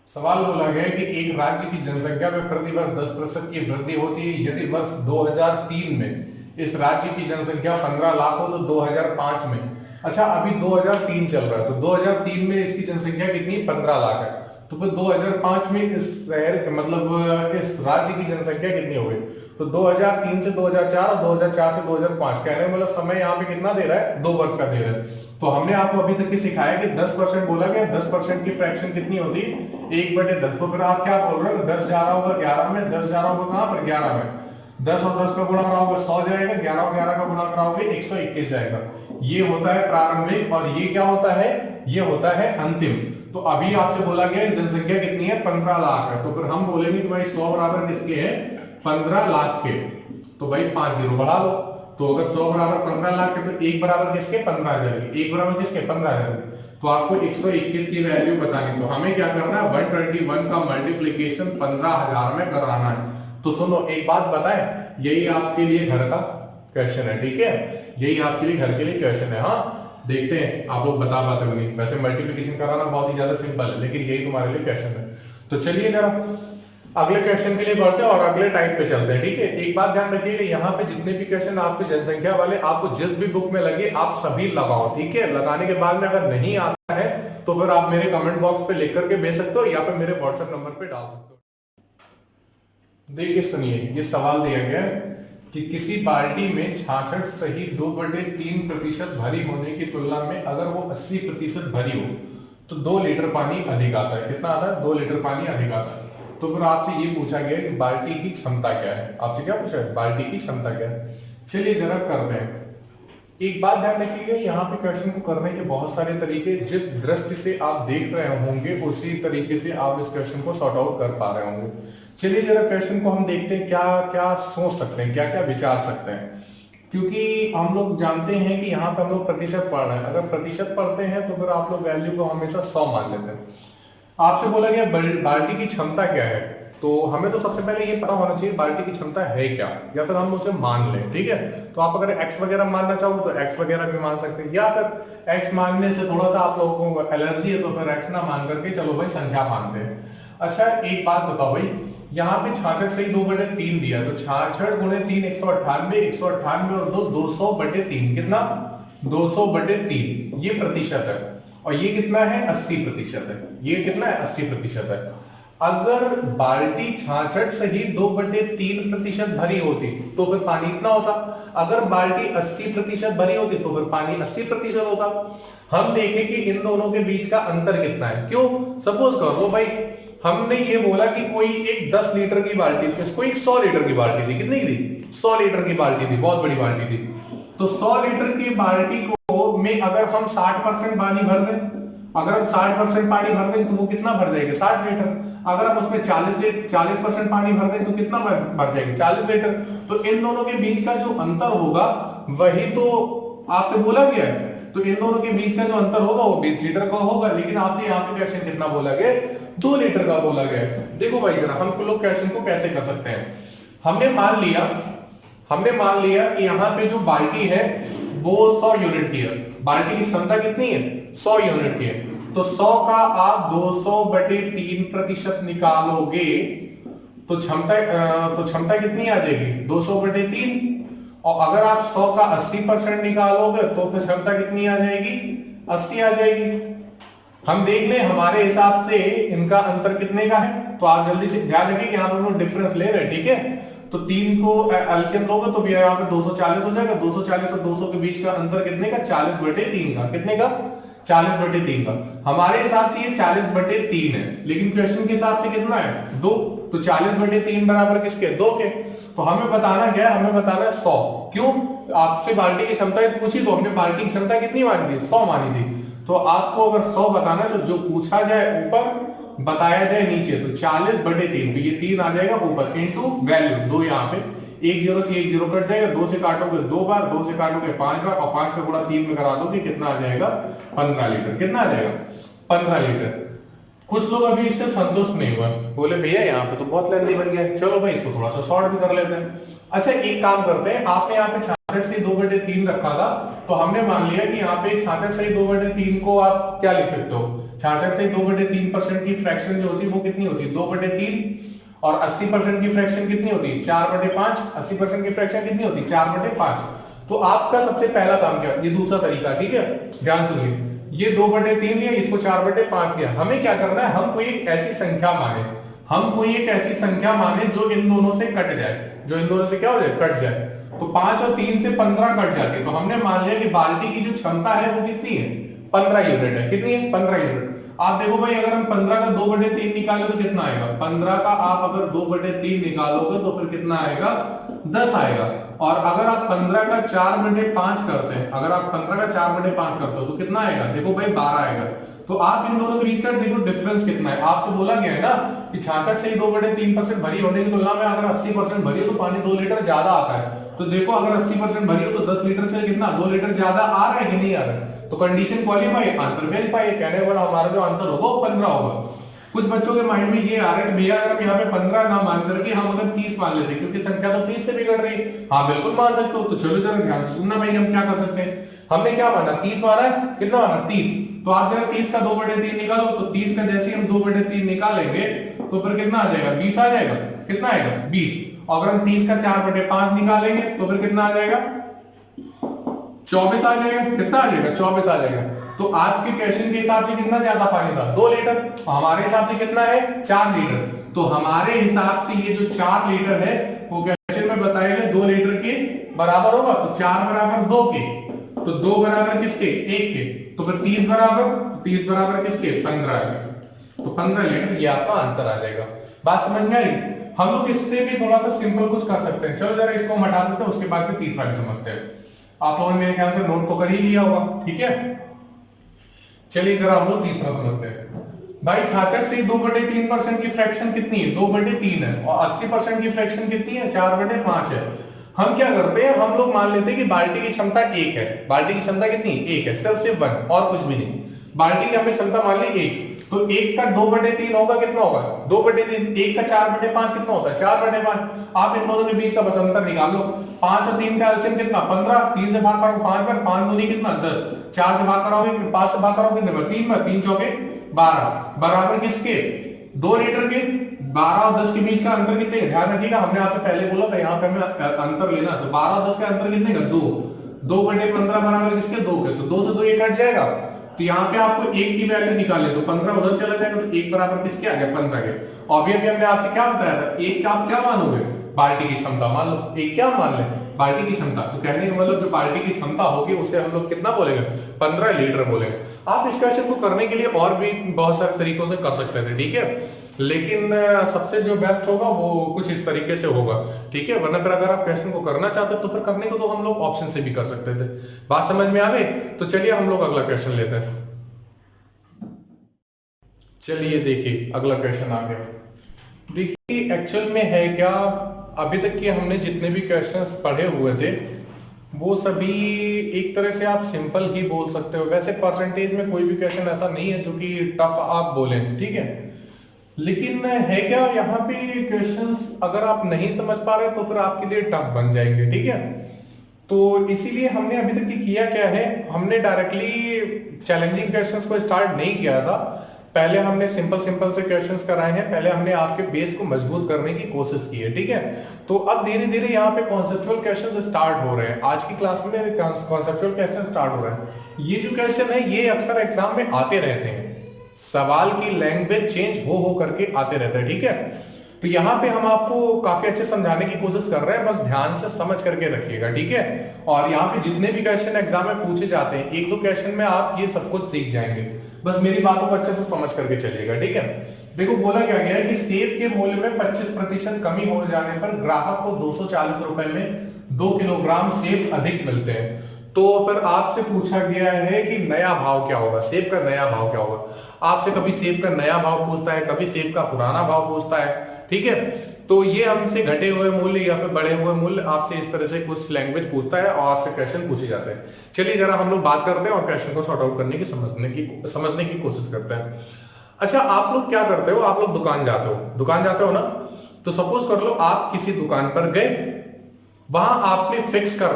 सवाल बोला गया कि एक राज्य की जनसंख्या में प्रतिवर्ष 10% की वृद्धि होती है यदि वर्ष 2003 में इस राज्य की जनसंख्या 15 लाख हो, तो 2005 में, अच्छा अभी 2003 चल रहा है, तो 2003 में इसकी जनसंख्या कितनी, 15 लाख है। तो फिर 2005 में इस शहर मतलब इस राज्य की जनसंख्या कितनी हो गई, तो 2003 से 2004 और 2004 से 2005। कहने का मतलब समय यहाँ पे कितना दे रहा है, 2 वर्ष का दे रहा है। तो हमने आपको अभी तक की सिखाया कि 10% बोला गया, 10% की फ्रैक्शन कितनी होती है, 1/10। तो फिर आप क्या बोल रहे हो, 10 जा रहा होगा 11 में, 10 जा रहा होगा कहां पर, 11 में। 10 और 10 का गुणा कराओगे 100 जाएगा, 11 और 11 का गुणा कराओगे 121 जाएगा। ये होता है प्रारंभिक और ये क्या होता है, ये होता है अंतिम। तो अभी आपसे बोला गया है जनसंख्या कितनी है, 15 लाख है, तो फिर हम बोलेंगे कि भाई 100 बराबर किसके है, 15 लाख के। तो भाई 5 जीरो बढ़ा लो, तो अगर 100 बराबर 15 लाख है तो 1 बराबर किसके, 15,000, 1 बराबर किसके, 15,000। तो आपको 121 की वैल्यू बतानी, तो हमें क्या करना है, 121 का मल्टीप्लीकेशन 15,000 में कराना है। तो सुनो एक बात बताएं, यही आपके लिए घर का क्वेश्चन है, ठीक है, यही आपके लिए घर के लिए क्वेश्चन है। हाँ देखते हैं आप लोग बता पाते हो नहीं, वैसे मल्टीप्लिकेशन कराना बहुत ही ज्यादा सिंपल है, लेकिन यही तुम्हारे लिए क्वेश्चन है। तो चलिए जरा अगले क्वेश्चन के लिए बढ़ते हैं और अगले टाइप पे चलते हैं, ठीक है। एक बात ध्यान रखिएगा, यहाँ पे जितने भी क्वेश्चन आपके जनसंख्या वाले आपको जिस भी बुक में लगे आप सभी लगाओ, ठीक है। लगाने के बाद में अगर नहीं आता है तो फिर आप मेरे कमेंट बॉक्स पे लिख करके भेज सकते हो या फिर मेरे व्हाट्सएप नंबर पे डाल सकते हो। देखिए सुनिए, ये सवाल दिया गया कि किसी बाल्टी में 66 सही 2/3% भरी होने की तुलना में अगर वो 80% भरी हो तो 2 लीटर पानी अधिक आता है। कितना आता है, 2 लीटर पानी अधिक आता है। तो फिर आपसे ये पूछा गया कि बाल्टी की क्षमता क्या है, आपसे क्या पूछा है, बाल्टी की क्षमता क्या है। चलिए जरा करते हैं। एक बात ध्यान रखिएगा, यहाँ पे क्वेश्चन को करने के बहुत सारे तरीके, जिस दृष्टि से आप देख रहे होंगे उसी तरीके से आप इस क्वेश्चन को सॉर्ट आउट कर पा रहे होंगे। चलिए जरा क्वेश्चन को हम देखते हैं, क्या क्या सोच सकते हैं, क्या क्या विचार सकते हैं। क्योंकि हम लोग जानते हैं कि यहाँ पे हम लोग प्रतिशत पढ़ रहे हैं, अगर प्रतिशत पढ़ते हैं तो फिर आप लोग वैल्यू को हमेशा 100 मान लेते हैं। आपसे बोला गया बाल्टी की क्षमता क्या है, तो हमें तो सबसे पहले ये पता होना चाहिए बाल्टी की क्षमता है क्या, या फिर हम उसे मान लें, ठीक है। तो आप अगर x वगैरह मानना चाहो तो x वगैरह भी मान सकते हैं, या फिर x मानने से थोड़ा सा आप लोगों को एलर्जी है तो फिर x ना मान करके चलो भाई संख्या मानते हैं। अच्छा एक बात बताओ भाई, यहाँ पे 66 से ही 2/3 दिया, तो 66 गुणे 3 198, 198 और 2 200/3, कितना 200/3, ये प्रतिशत है। और ये कितना है, 80% है। ये कितना है, 80% है। अगर बाल्टी 66 से ही 2/3% भरी होती तो फिर पानी इतना होता। अगर बाल्टी 80% भरी होती तो फिर पानी 80% होता। हम देखें कि इन दोनों के बीच का अंतर कितना है। क्यों, सपोज करो भाई हमने ये बोला कि कोई एक 10 लीटर की बाल्टी थी, इसको एक 100 लीटर की बाल्टी थी, कितनी थी, 100 लीटर की बाल्टी थी, बहुत बड़ी बाल्टी थी। तो 100 लीटर की बाल्टी को में अगर हम 60% पानी भर दें, अगर हम 60% पानी भर दें तो वो कितना भर जाएगा, 60 लीटर। अगर हम उसमें 40% पानी भर दें तो कितना भर जाएगा, 40 लीटर। तो इन दोनों के बीच का जो अंतर होगा वही तो आपसे बोला गया है। तो इन दोनों के बीच का जो अंतर होगा वो 20 लीटर का होगा, लेकिन आपसे यहाँ पे क्वेश्चन कितना बोला गया, 2 लीटर का बोला गया। देखो भाई जरा हम लोग क्वेश्चन को कैसे कर सकते हैं। हमने मान लिया कि यहाँ पे जो बाल्टी है वो 100 यूनिट की है, बाल्टी की क्षमता कितनी है, 100 यूनिट की है। तो 100 का आप 200/3% निकालोगे तो क्षमता कितनी आ जाएगी, 200/3। और अगर आप 100 का 80% निकालोगे तो फिर क्षमता कितनी आ जाएगी, 80 आ जाएगी। हम देख लें हमारे हिसाब से इनका अंतर कितने का है, तो आप जल्दी से ध्यान रखिए कि यहाँ पर हम डिफरेंस ले रहे हैं, ठीक है। तो 3 को एलसीएम लोगे तो यहाँ पे 240 हो जाएगा। 240 और 200 के बीच का अंतर कितने का, 40/3 का। कितने का, 40/3 का। हमारे हिसाब से ये 40/3 है, लेकिन क्वेश्चन के हिसाब से कितना है, 2। तो 40/3 बराबर किसके, 2 के। तो हमें बताना क्या है, हमें बताना है 100। क्यों, आपसे बाल्टी की क्षमता पूछी तो हमने बाल्टी की क्षमता कितनी मानी थी, 100 मानी थी। तो आपको अगर 100 बताना है तो जो पूछा जाए ऊपर बताया जाए नीचे, तो 40/3, तो ये 3 आ जाएगा ऊपर इनटू वैल्यू 2। यहाँ पे 1 0 से 1 0 कट जाएगा, 2 से काटोगे 2 बार, 2 से काटोगे 5 बार, और 5 का गुणा 3 में करा दोगे, कितना आ जाएगा, 15 लीटर। कितना आ जाएगा, 15 लीटर। कुछ लोग अभी इससे संतुष्ट नहीं हुए, बोले भैया यहाँ पे तो बहुत लेंथी बन गया, चलो भाई इसको थोड़ा सा शॉर्ट भी कर लेते हैं। अच्छा एक काम करते हैं, आपने यहाँ पे 66 से 2/3 रखा था, तो हमने मान लिया कि यहाँ पे 66 से 2/3 को आप क्या लिख सकते हो, 66 से 2/3% की फ्रैक्शन जो होती है वो कितनी होती है, 2/3। और 80% की फ्रैक्शन कितनी होती है, 4/5। 80% की फ्रैक्शन कितनी होती है, 4/5। तो आपका सबसे पहला काम क्या, ये दूसरा तरीका, ठीक है, ध्यान सुनिए। ये 2/3 लिया, इसको 4/5 लिया। हमें क्या करना है, हम कोई एक ऐसी संख्या माने जो इन दोनों से कट जाए, जो इन दोनों से क्या हो जाए, कट जाए। तो 5 और 3 से 15 कट जाती है। तो हमने मान लिया कि बाल्टी की जो क्षमता है वो कितनी है, 15 यूनिट है। कितनी है, 15 यूनिट। आप देखो भाई अगर हम 15 का 2/3 निकाले तो कितना आएगा, 15 का आप अगर 2/3 निकालोगे तो फिर कितना आएगा, 10 आएगा। और अगर आप 15 का 4/5 करते हैं, अगर आप 15 का 4/5 करते हो तो कितना आएगा? देखो भाई 12 आएगा। तो आप इन दोनों के बीच का देखो डिफरेंस कितना है। आपसे बोला गया है ना कि 66 से ही 2/3% भरी होने की तुलना में अगर 80% भरी हो तो पानी 2 लीटर ज्यादा आता है। तो देखो अगर 80% भरी हो तो 10 लीटर से कितना 2 लीटर ज्यादा आ रहा है कि नहीं आ रहा है? तो कंडीशन क्वालिफाई, आंसर वेरीफाई। कहने वाला हमारा जो आंसर होगा वो 15 होगा। कुछ बच्चों के माइंड में ये आ रहा है कि भैया अगर हम यहाँ पे 15 ना मान करके हम अगर 30 मान लेते क्योंकि संख्या तो 30 से बिगड़ रही है। हाँ बिल्कुल मान सकते हो। तो चलो जरा ध्यान से सुनना भाई, हम क्या कर सकते हैं। हमने क्या माना? 30 माना है। कितना माना? 30। तो आप जरा 30 का 2/3 निकालो। तो 30 का जैसे हम 2/3 निकालेंगे तो फिर कितना आ जाएगा? 20 आ जाएगा। कितना आएगा? 20। और अगर हम 30 का 4/5 निकालेंगे तो फिर कितना आ जाएगा? 24 आ जाएगा। कितना आ जाएगा? 24 आ जाएगा। तो आपके क्वेश्चन के हिसाब से कितना ज्यादा पानी था? 2 लीटर। हमारे हिसाब से कितना है? 4 लीटर। तो हमारे हिसाब से ये जो 4 लीटर है वो क्वेश्चन में बताया गया 2 लीटर के बराबर होगा। तो 4 बराबर 2 के, तो 2 बराबर किसके? 1 के। तो फिर 30 बराबर किसके? 15 के। तो 15 लीटर ये आपका आंसर आ जाएगा। बात समझ में आई? हम लोग इससे भी थोड़ा सा सिंपल कुछ कर सकते हैं। चलो जरा इसको हम हटा देते हैं, उसके बाद फिर तीसरा भी समझते हैं। आप लोगों ने मेरे ख्याल से नोट तो कर ही लिया होगा, ठीक है। चलिए जरा हम लोग तीसरा समझते हैं। भाई 66 से 2/3% की फ्रैक्शन कितनी है? 2/3 है। और 80% की फ्रैक्शन कितनी है? 4/5 है। हम क्या करते हैं, हम लोग मान लेते हैं कि बाल्टी की क्षमता 1 है। बाल्टी की क्षमता कितनी? 1 है। सिर्फ 1 और कुछ भी नहीं। बाल्टी की हमने क्षमता मान ली 1। तो 1 का 2/3 होगा, कितना होगा? 2/3। 1 का 4/5 कितना होता है? 4/5। आप इन दोनों के बीच का बस अंतर निकाल लो। 5 और 3 का एलसीएम कितना? 15। 3 से भाग करो 5 बार, 5 दूनी कितना? 10। 4 से भाग कराओगे, 5 से भाग कराओगे कितने बार? 3 बार। 3 चौके 12 बराबर किसके? 2 लीटर के। 12 और 10 के बीच का अंतर कितने? ध्यान रखिएगा, हमने आपसे पहले बोला था यहाँ पे हमें अंतर लेना। तो 12 और 10 का अंतर कितने का? 2। 2/15 बराबर किसके? 2 के। तो 2 से 2 ये कट जाएगा। तो यहाँ पे आपको 1 की वैल्यू निकालनी, तो 15 उधर चला जाएगा। तो 1 बराबर किसके आ गया? 15 के। और अभी हमने आपसे क्या बताया था? 1 का आप क्या मानोगे? बाल्टी की क्षमता मान लो। 1 क्या मान ले? बाल्टी की क्षमता। तो कहने का मतलब जो बाल्टी की क्षमता होगी उसे हम लोग कितना बोलेंगे? 15 लीटर बोलेंगे। आप इस क्वेश्चन को करने के लिए और भी बहुत सारे तरीकों से कर सकते थे, ठीक है, लेकिन सबसे जो बेस्ट होगा वो कुछ इस तरीके से होगा, ठीक है। वरना फिर अगर आप क्वेश्चन को करना चाहते तो फिर करने को तो हम लोग ऑप्शन से भी कर सकते थे। बात समझ में आ गई? तो चलिए हम लोग अगला क्वेश्चन लेते हैं। चलिए देखिए अगला क्वेश्चन आ गया। देखिए एक्चुअल में है क्या, अभी तक के हमने जितने भी क्वेश्चंस पढ़े हुए थे वो सभी एक तरह से आप सिंपल ही बोल सकते हो। वैसे परसेंटेज में कोई भी क्वेश्चन ऐसा नहीं है जो कि टफ आप बोलें, ठीक है। लेकिन है क्या, यहाँ पे क्वेश्चंस अगर आप नहीं समझ पा रहे तो फिर आपके लिए टफ बन जाएंगे, ठीक है। तो इसीलिए हमने अभी तक किया क्या है, हमने डायरेक्टली चैलेंजिंग क्वेश्चंस को स्टार्ट नहीं किया था। पहले हमने सिंपल से क्वेश्चंस कराए हैं। पहले हमने आपके बेस को मजबूत करने की कोशिश की है, ठीक है। तो अब धीरे धीरे यहाँ पे कॉन्सेप्चुअल क्वेश्चंस स्टार्ट हो रहे हैं। आज की क्लास में कॉन्सेप्चुअल क्वेश्चन स्टार्ट हो रहे हैं। ये जो क्वेश्चन है ये अक्सर एग्जाम में आते रहते हैं। सवाल की लैंग्वेज चेंज हो करके आते रहते हैं, ठीक है। तो यहाँ पे हम आपको काफी अच्छे समझाने की कोशिश कर रहे हैं, बस ध्यान से समझ करके रखिएगा, ठीक है। और यहाँ पे जितने भी क्वेश्चन एग्जाम में पूछे जाते हैं, 1-2 क्वेश्चन में आप ये सब कुछ सीख जाएंगे। बस मेरी बातों को अच्छे से समझ करके चलिएगा, ठीक है। देखो बोला क्या गया है कि सेब के मूल्य में 25% कमी हो जाने पर ग्राहक को 240 रुपए में 2 किलोग्राम सेब अधिक मिलते हैं। तो फिर आपसे पूछा गया है कि नया भाव क्या होगा, सेब का नया भाव क्या होगा। आपसे कभी सेब का नया भाव पूछता है, कभी सेब का पुराना भाव पूछता है, ठीक है। तो ये हमसे घटे हुए मूल्य या फिर बढ़े हुए मूल्य आपसे इस तरह से कुछ लैंग्वेज पूछता है और आपसे क्वेश्चन पूछे जाते हैं। चलिए जरा हम लोग बात करते हैं और क्वेश्चन को सॉर्ट आउट करने की समझने की कोशिश करते हैं। अच्छा, आप लोग क्या करते हो, आप लोग दुकान जाते हो ना। तो सपोज कर लो आप किसी दुकान पर गए, वहां आपने फिक्स कर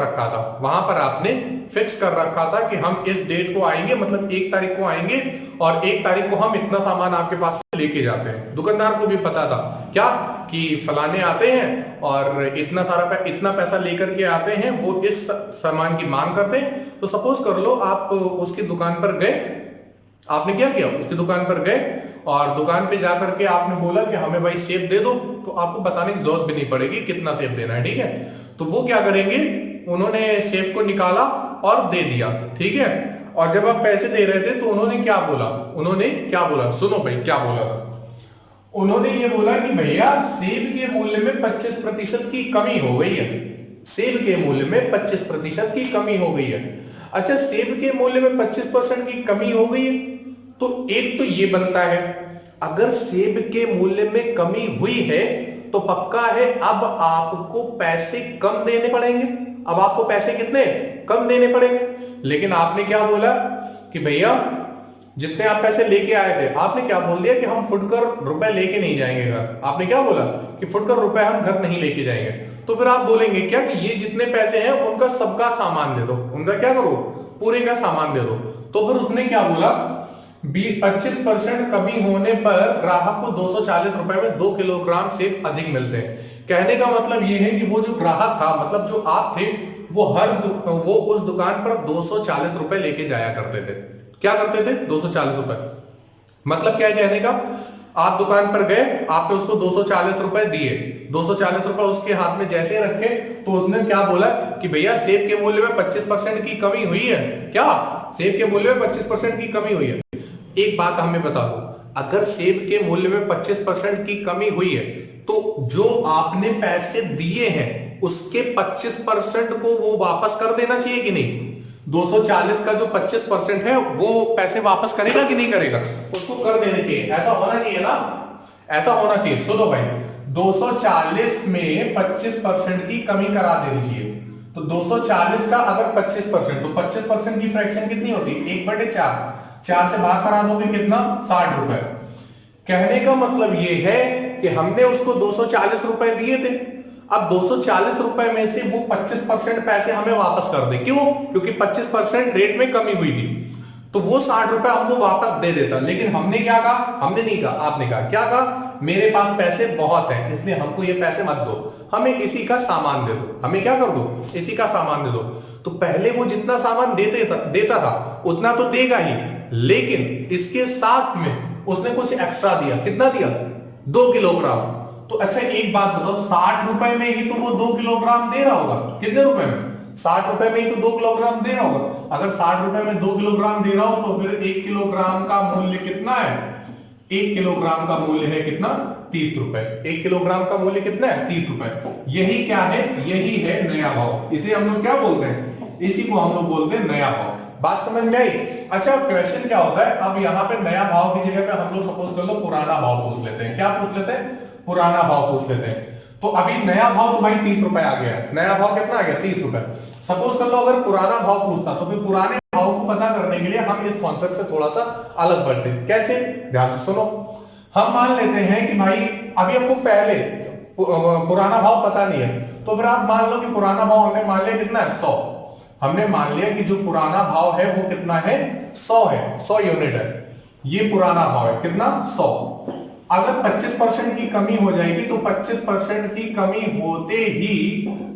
रखा था कि हम इस डेट को आएंगे, मतलब 1 तारीख को आएंगे और 1 तारीख को हम इतना सामान आपके पास से लेके जाते हैं। दुकानदार को भी पता था क्या कि फलाने आते हैं और इतना पैसा लेकर के आते हैं, वो इस सामान की मांग करते हैं। तो सपोज कर लो आप उसकी दुकान पर गए, आपने क्या किया, उसकी दुकान पर गए और दुकान पे जाकर के आपने बोला कि हमें भाई सेब दे दो। तो आपको बताने की जरूरत भी नहीं पड़ेगी कितना सेब देना है, ठीक है। तो वो क्या करेंगे, उन्होंने सेब को निकाला और दे दिया, ठीक है। और जब आप पैसे दे रहे थे तो उन्होंने क्या बोला, सुनो भाई क्या बोला था। उन्होंने ये बोला कि भैया सेब के मूल्य में 25% की कमी हो गई है। सेब के मूल्य में 25% की कमी हो गई है। अच्छा, सेब के मूल्य में 25% की कमी हो गई है, तो एक तो ये बनता है, अगर सेब के मूल्य में कमी हुई है तो पक्का है अब आपको पैसे कम देने पड़ेंगे। अब आपको पैसे कितने कम देने पड़ेंगे। लेकिन आपने क्या बोला कि भैया जितने आप पैसे लेके आए थे, आपने क्या बोल दिया कि हम फुटकर रुपए लेके नहीं जाएंगे घर। आपने क्या बोला कि फुटकर रुपए हम घर नहीं लेके जाएंगे। तो फिर आप बोलेंगे क्या कि ये जितने पैसे हैं उनका सबका सामान दे दो, उनका क्या करो, पूरे का सामान दे दो। तो फिर उसने क्या बोला, 25% कमी होने पर ग्राहक को 240 रुपए में 2 किलोग्राम सेब अधिक मिलते हैं। कहने का मतलब ये है कि वो जो ग्राहक था, मतलब जो आप थे, वो उस दुकान पर 240 रुपए लेके जाया करते थे। क्या करते थे, 240 रुपए। मतलब क्या है कहने का, आप दुकान पर गए, आपने उसको 240 रुपए दिए, 240 रुपए उसके हाथ में जैसे रखे तो उसने क्या बोला कि भैया सेब के मूल्य में 25% की कमी हुई है। क्या, सेब के मूल्य में 25% की कमी हुई है। एक बात हमें बता दो, अगर सेब के मूल्य में 25% की कमी हुई है तो जो आपने पैसे दिए हैं उसके 25% को वो वापस कर देना चाहिए कि नहीं। 240 का जो 25% है वो पैसे वापस करेगा कि नहीं करेगा, उसको कर देने चाहिए। ऐसा होना चाहिए ना, ऐसा होना चाहिए। सुनो भाई, 240 में 25% की कमी करा देनी चाहिए। तो 240 का अगर 25%, तो 25% की फ्रैक्शन कितनी होती है, 1/4। 4 से भाग करा दोगे कितना, 60 रुपए। कहने का मतलब यह है कि हमने उसको 240 रुपए दिए थे, अब 240 रुपए में से वो 25% पैसे हमें वापस कर दे। क्यों, क्योंकि 25% रेट में कमी हुई थी, तो वो 60 रुपए हमको वापस दे देता। लेकिन हमने क्या कहा, हमने नहीं कहा, आपने कहा, क्या कहा, मेरे पास पैसे बहुत हैं इसलिए हमको ये पैसे मत दो, हमें इसी का सामान दे दो। हमें क्या कर दो, इसी का सामान दे दो। तो पहले वो जितना सामान देता था उतना तो देगा ही, लेकिन इसके साथ में उसने कुछ एक्स्ट्रा दिया। कितना दिया, 2 किलोग्राम। तो अच्छा एक बात बताओ, 60 रुपए में ही तो वो 2 किलोग्राम दे रहा होगा। कितने रुपए में, 60 रुपए में ही तो 2 किलोग्राम दे रहा होगा। अगर 60 रुपए में 2 किलोग्राम दे रहा हो तो फिर 1 किलोग्राम का मूल्य कितना है, 1 किलोग्राम का मूल्य है कितना, 30 रुपए। 1 किलोग्राम का मूल्य कितना है, 30 रुपए। यही क्या है, यही है नया भाव। इसे हम लोग क्या बोलते हैं, इसी को हम लोग बोलते हैं नया भाव। बात समझ में आई। अच्छा, क्वेश्चन क्या होता है, अब यहाँ पे नया भाव की जगह पे हम लोग सपोज कर लो पुराना भाव पूछ लेते हैं। क्या पूछ लेते हैं, पुराना भाव पूछ लेते हैं। तो अभी नया भाव तो भाई 30 रुपए आ गया। नया भाव कितना आ गया, 30 रुपए। सपोज कर लो अगर पुराना भाव पूछता तो फिर पुराने भाव को पता करने के लिए हम इस कॉन्सेप्ट से थोड़ा सा अलग बढ़ते हैं। कैसे, ध्यान से सुनो। हम मान लेते हैं कि भाई अभी हमको पहले पुराना भाव पता नहीं है, तो फिर आप मान लो कि पुराना भाव हमने मान लिया कितना है, 100। हमने मान लिया कि जो पुराना भाव है वो कितना है, 100 है, 100 यूनिट है। ये पुराना भाव है कितना, 100। अगर 25% की कमी हो जाएगी तो 25% की कमी होते ही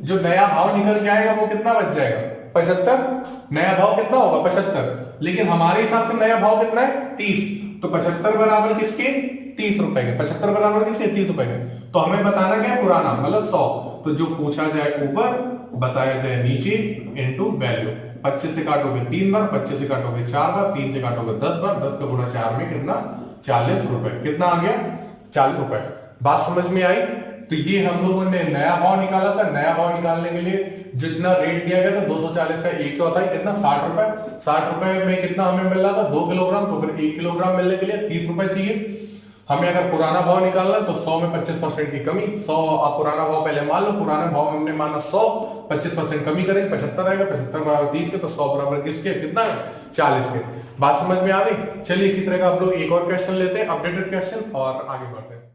जो नया भाव निकल के आएगा वो कितना बच जाएगा, 75। नया भाव कितना होगा, 75। लेकिन हमारे हिसाब से नया भाव कितना है, 30। तो 75 बराबर किसके, 30 रुपए के। 75 बराबर किसके, 30 रुपए के। तो हमें बताना क्या है, पुराना मतलब 100। तो जो पूछा जाए ऊपर, बताया जाए नीचे, इनटू वैल्यू। 25 से काटोगे 3 बार, 25 से काटोगे 4 बार, 3 से काटोगे 10 बार, 10 का गुणा 4 में कितना, 40 रुपए। कितना आ गया, 40 रुपए। बात समझ में आई। तो ये हम लोगों ने नया भाव निकाला था। नया भाव निकालने के लिए जितना रेट दिया गया था 240 का 1/4 कितना, 60 रुपए। 60 रुपए में कितना हमें मिल रहा था, 2 किलोग्राम। तो फिर 1 किलोग्राम मिलने के लिए 30 रुपए चाहिए। हमें अगर पुराना भाव निकालना तो 100 में 25% की कमी, 100 आप पुराना भाव पहले मान लो। पुराना भाव हमने माना 100, 25% कमी करेंगे 75 आएगा। 75 बराबर 30 के, तो 100 बराबर किसके, कितना है, 40 के। बात समझ में आ गई। चलिए इसी तरह का आप लोग एक और क्वेश्चन लेते हैं, अपडेटेड क्वेश्चन, और आगे बढ़ते हैं।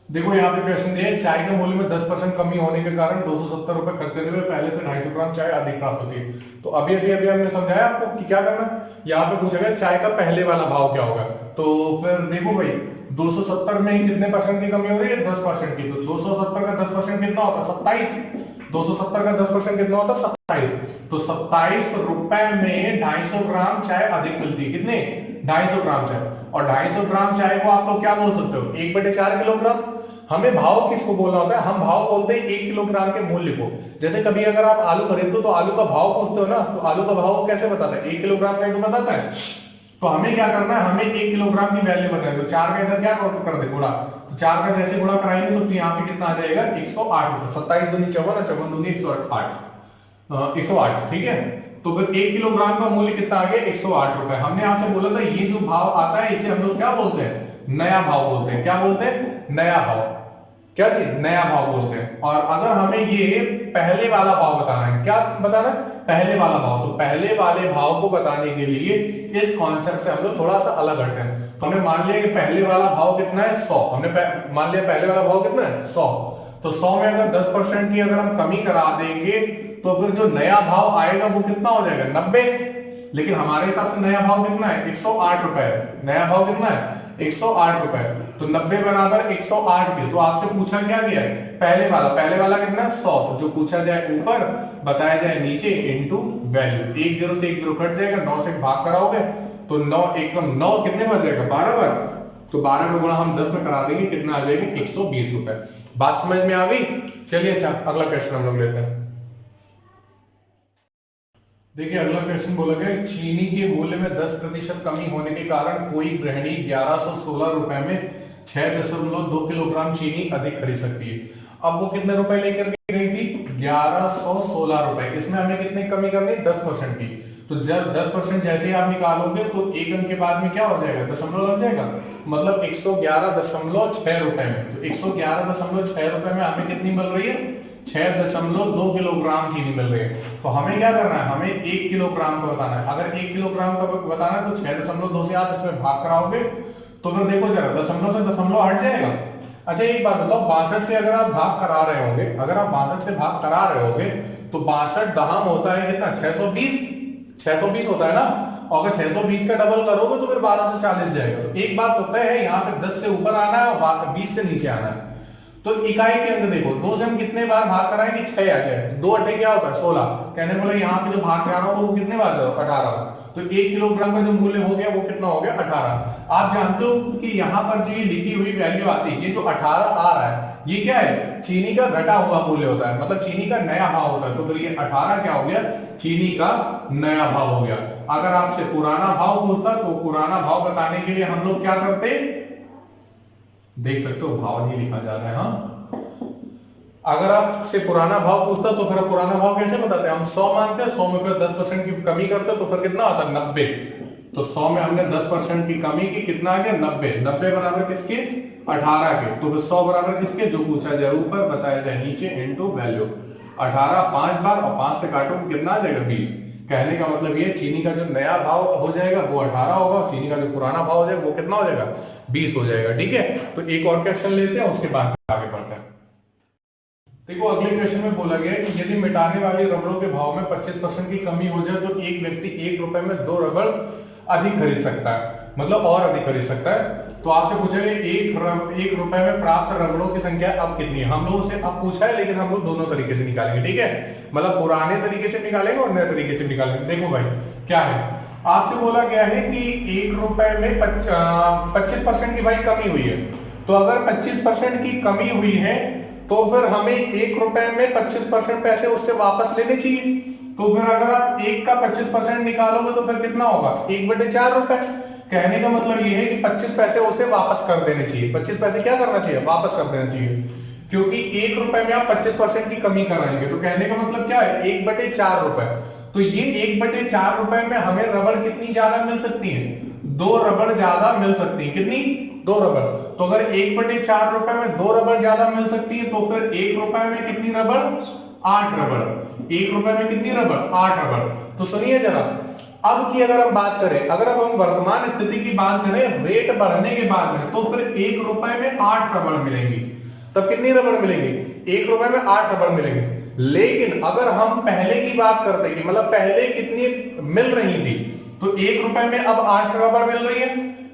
देखो यहाँ पे क्वेश्चन दिया है, चाय के मूल्य में 10% कमी होने के कारण 270 रुपए खर्च करने में पहले से 250 ग्राम चाय अधिक प्राप्त होती है। तो अभी हमने समझाया आपको कि क्या करना है। यहाँ पे पूछा गया चाय का पहले वाला भाव क्या होगा। तो फिर देखो भाई, 270 में कितने परसेंट की कमी हो रही है, 10% की। तो 270 का 10% कितना होता है, 27। 270 का 10% कितना होता है, 27। तो 27 रुपए में 250 ग्राम चाय अधिक मिलती है। कितने, 250 ग्राम चाय। और 250 ग्राम चाय को आप लोग क्या बोल सकते हो, 1/4 किलोग्राम। हमें भाव किसको बोलना होता है, हम भाव बोलते हैं 1 किलोग्राम के मूल्य को। जैसे कभी अगर आप आलू खरीदते हो तो आलू का भाव पूछते हो ना, तो आलू का भाव कैसे बताता है, 1 किलोग्राम का ही तो बताता है। तो हमें क्या करना है, हमें 1 किलोग्राम की वैल्यू बताए। तो 4 के अंदर क्या कर दे गुणा, तो 4 का जैसे गुणा कराएंगे तो फिर यहाँ पे कितना आ जाएगा 108 रुपए। 27 दूनी 54, 54 दूनी 108, 108 ठीक है। तो फिर 1 किलोग्राम का मूल्य कितना आ गया 108 रुपए। हमने आपसे बोला था ये जो भाव आता है इसे हम लोग क्या बोलते हैं, नया भाव बोलते हैं। क्या बोलते हैं, नया भाव। क्या चीज, नया भाव बोलते हैं। और अगर हमें ये पहले वाला भाव बताना है, क्या बताना है, पहले वाला भाव, तो पहले वाले भाव को बताने के लिए इस कॉन्सेप्ट से हम लोग थोड़ा सा अलग हटते हैं। तो हमने मान लिया कि पहले वाला भाव कितना है 100, हमने मान लिया पहले वाला भाव कितना है 100। तो 100 में अगर 10% की अगर हम कमी करा देंगे तो फिर जो नया भाव आएगा वो कितना हो जाएगा 90। लेकिन हमारे हिसाब से नया भाव कितना है 108 रुपए। नया भाव कितना है 108 रुपए। तो 90 बराबर 108 के, तो आपसे पूछा क्या गया है पहले वाला कितना है 100। तो जो पूछा जाए ऊपर बताया जाए नीचे इनटू वैल्यू। 1 0 से 1 0 कट जाएगा, 9 से भाग कराओगे तो 9 1 9 कितने बच जाएगा 12 बार। तो 12 का गुणा हम 10 में करा देंगे, कितना आ जाएगा 120 रुपए। बात समझ में आ गई। चलिए अच्छा अगला क्वेश्चन हम लोग लेते हैं। देखिए अगला क्वेश्चन बोला गया चीनी के मूल्य में 10% कमी होने के कारण कोई गृहिणी 1116 रुपए में 6.2 किलोग्राम चीनी अधिक खरीद सकती है। अब वो कितने रुपए लेकर गई थी 1116 रुपए। इसमें हमें कितनी कमी करनी 10% की। तो जब 10% जैसे ही आप निकालोगे तो एक अंक के बाद में क्या हो जाएगा दशमलव लग जाएगा, मतलब 111.6 रुपए में। तो 111.6 रुपए में हमें कितनी मिल रही है 6.2 किलोग्राम चीनी मिल रही है। तो हमें क्या करना है, हमें 1 किलोग्राम का बताना है। अगर 1 किलोग्राम का बताना है तो 6.2 से आप इसमें भाग कराओगे तो फिर देखो जरा दशमलव से दशमलव हट जाएगा। अच्छा एक बात बताओ 62 से अगर आप भाग करा रहे होंगे, अगर आप 62 से भाग करा रहे होगे तो 62 दहम होता है कितना 620 होता है ना। और अगर 620 का डबल करोगे तो फिर 1240 जाएगा। तो एक बात होता है यहाँ पे 10 से ऊपर आना है और 20 से नीचे आना है। तो इकाई के अंदर देखो 2 से हम कितने बार भाग कराएंगे 6 आ जाए। 2 अट्ठे क्या होता है 16। कहने बोले यहाँ पे जो भाग जा रहा हो वो कितने बार 18। तो 1 किलोग्राम का जो मूल्य हो गया वो कितना हो गया 18। आप जानते हो कि यहाँ पर जो ये लिखी हुई वैल्यू आती है, ये जो 18 आ रहा है ये क्या है चीनी का घटा हुआ मूल्य होता है, मतलब चीनी का नया भाव होता है। तो फिर ये 18 क्या हो गया चीनी का नया भाव हो गया। अगर आपसे पुराना भाव पूछता तो पुराना भाव बताने के लिए हम लोग क्या करते, देख सकते हो भाव नहीं लिखा जा रहा है। हाँ अगर आपसे पुराना भाव पूछता तो फिर पुराना भाव कैसे बताते हैं, हम 100 मानते हैं, 100 में फिर 10% की कमी करते तो फिर कितना आता है 90। तो 100 में हमने 10% की कमी की, कितना आ गया 90। 90 बराबर किसके 18 के। तो फिर 100 बराबर किसके, जो पूछा जाए ऊपर बताया जाए नीचे इनटू वैल्यू। 18 5 बार और 5 से काटो कितना आ जाएगा 20। कहने का मतलब ये चीनी का जो नया भाव हो जाएगा वो 18 होगा और चीनी का जो पुराना भाव हो जाएगा वो कितना हो जाएगा 20 हो जाएगा। ठीक है, तो एक और क्वेश्चन लेते हैं उसके बाद आगे बढ़ते हैं। देखो अगले क्वेश्चन में बोला गया है कि यदि मिटाने वाली रबड़ों के भाव में 25% की कमी हो जाए तो एक व्यक्ति 1 रुपए में 2 रबड़ अधिक खरीद सकता है, मतलब और अधिक खरीद सकता है। तो आपसे पूछेंगे 1 रुपए में प्राप्त रबड़ों की संख्या अब कितनी है। हम लोग से अब पूछा है लेकिन हम लोग दोनों तरीके से निकालेंगे। ठीक है, मतलब पुराने तरीके से निकालेंगे और नए तरीके से निकालेंगे। देखो भाई क्या है, आपसे बोला गया है कि 1 रुपए में 25% की भाई कमी हुई है। तो अगर 25% की कमी हुई है तो फिर हमें 1 रुपए में 25% पैसे उससे वापस लेने चाहिए। तो फिर अगर आप 1 का 25% निकालोगे तो फिर कितना होगा 1/4 रुपए। कहने का मतलब ये है कि 25 पैसे उसे वापस कर देने चाहिए। 25 पैसे क्या करना चाहिए, वापस कर देना चाहिए, क्योंकि 1 रुपए में आप 25% की कमी कराएंगे। तो कहने का मतलब क्या है 1/4 रुपए। तो ये 1/4 रुपए में हमें रबड़ कितनी ज्यादा मिल सकती है, 2 रबड़ ज्यादा मिल सकती है। कितनी, 2 रबड़। तो अगर 1/4 रुपए में 2 रबड़ ज्यादा मिल सकती है तो फिर 1 रुपए में कितनी रबड़, 8 रबड़। 1 रुपए में कितनी रबड़, 8 रबड़। तो सुनिए जरा, अब की अगर हम बात करें, अगर अब हम वर्तमान स्थिति की बात करें रेट बढ़ने के बाद में, तो फिर 1 रुपए में 8 रबड़ मिलेंगी। तब कितनी रबड़ मिलेंगी, 1 रुपए में 8 रबड़ मिलेंगे। लेकिन अगर हम पहले की बात करते कि मतलब पहले कितनी मिल रही थी, तो 1 रुपए में अब 8 रबड़ मिल रही है।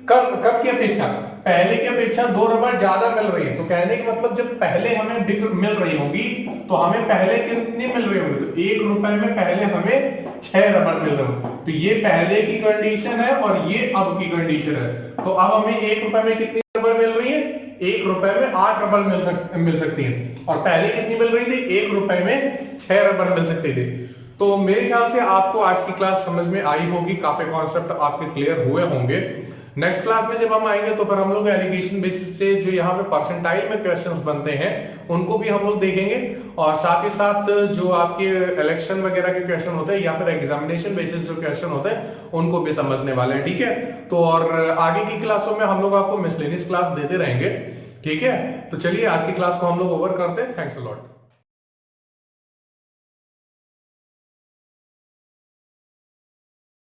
कब की अपेक्षा, पहले की अपेक्षा 2 रबड़ ज्यादा मिल रही है। तो कहने का मतलब जब पहले हमें मिल रही होगी तो हमें पहले कितनी मिल रही होगी, तो 1 रुपए में पहले हमें 6 रबड़ मिल रहे हो। तो ये पहले की कंडीशन है और ये अब की कंडीशन है। तो अब हमें 1 रुपए में कितनी रबड़ मिल रही है, 1 रुपए में 8 रबड़ मिल सकती है। और पहले कितनी मिल रही थी, 1 रुपए में 6 रबड़ मिल सकती थी। तो मेरे ख्याल से आपको आज की क्लास समझ में आई होगी, काफी कॉन्सेप्ट आपके क्लियर हुए होंगे। नेक्स्ट क्लास में जब हम आएंगे तो फिर हम लोग एलिगेशन बेसिस से जो यहाँ पे परसेंटाइल में क्वेश्चंस बनते हैं उनको भी हम लोग देखेंगे, और साथ ही साथ जो आपके इलेक्शन वगैरह के क्वेश्चन होते हैं या फिर एग्जामिनेशन बेसिस जो क्वेश्चन होते हैं उनको भी समझने वाले हैं, ठीक है। तो और आगे की क्लासों में हम लोग आपको मिसलेनियस क्लास देते रहेंगे, ठीक है। तो चलिए आज की क्लास को हम लोग ओवर करते हैं। Thanks a lot.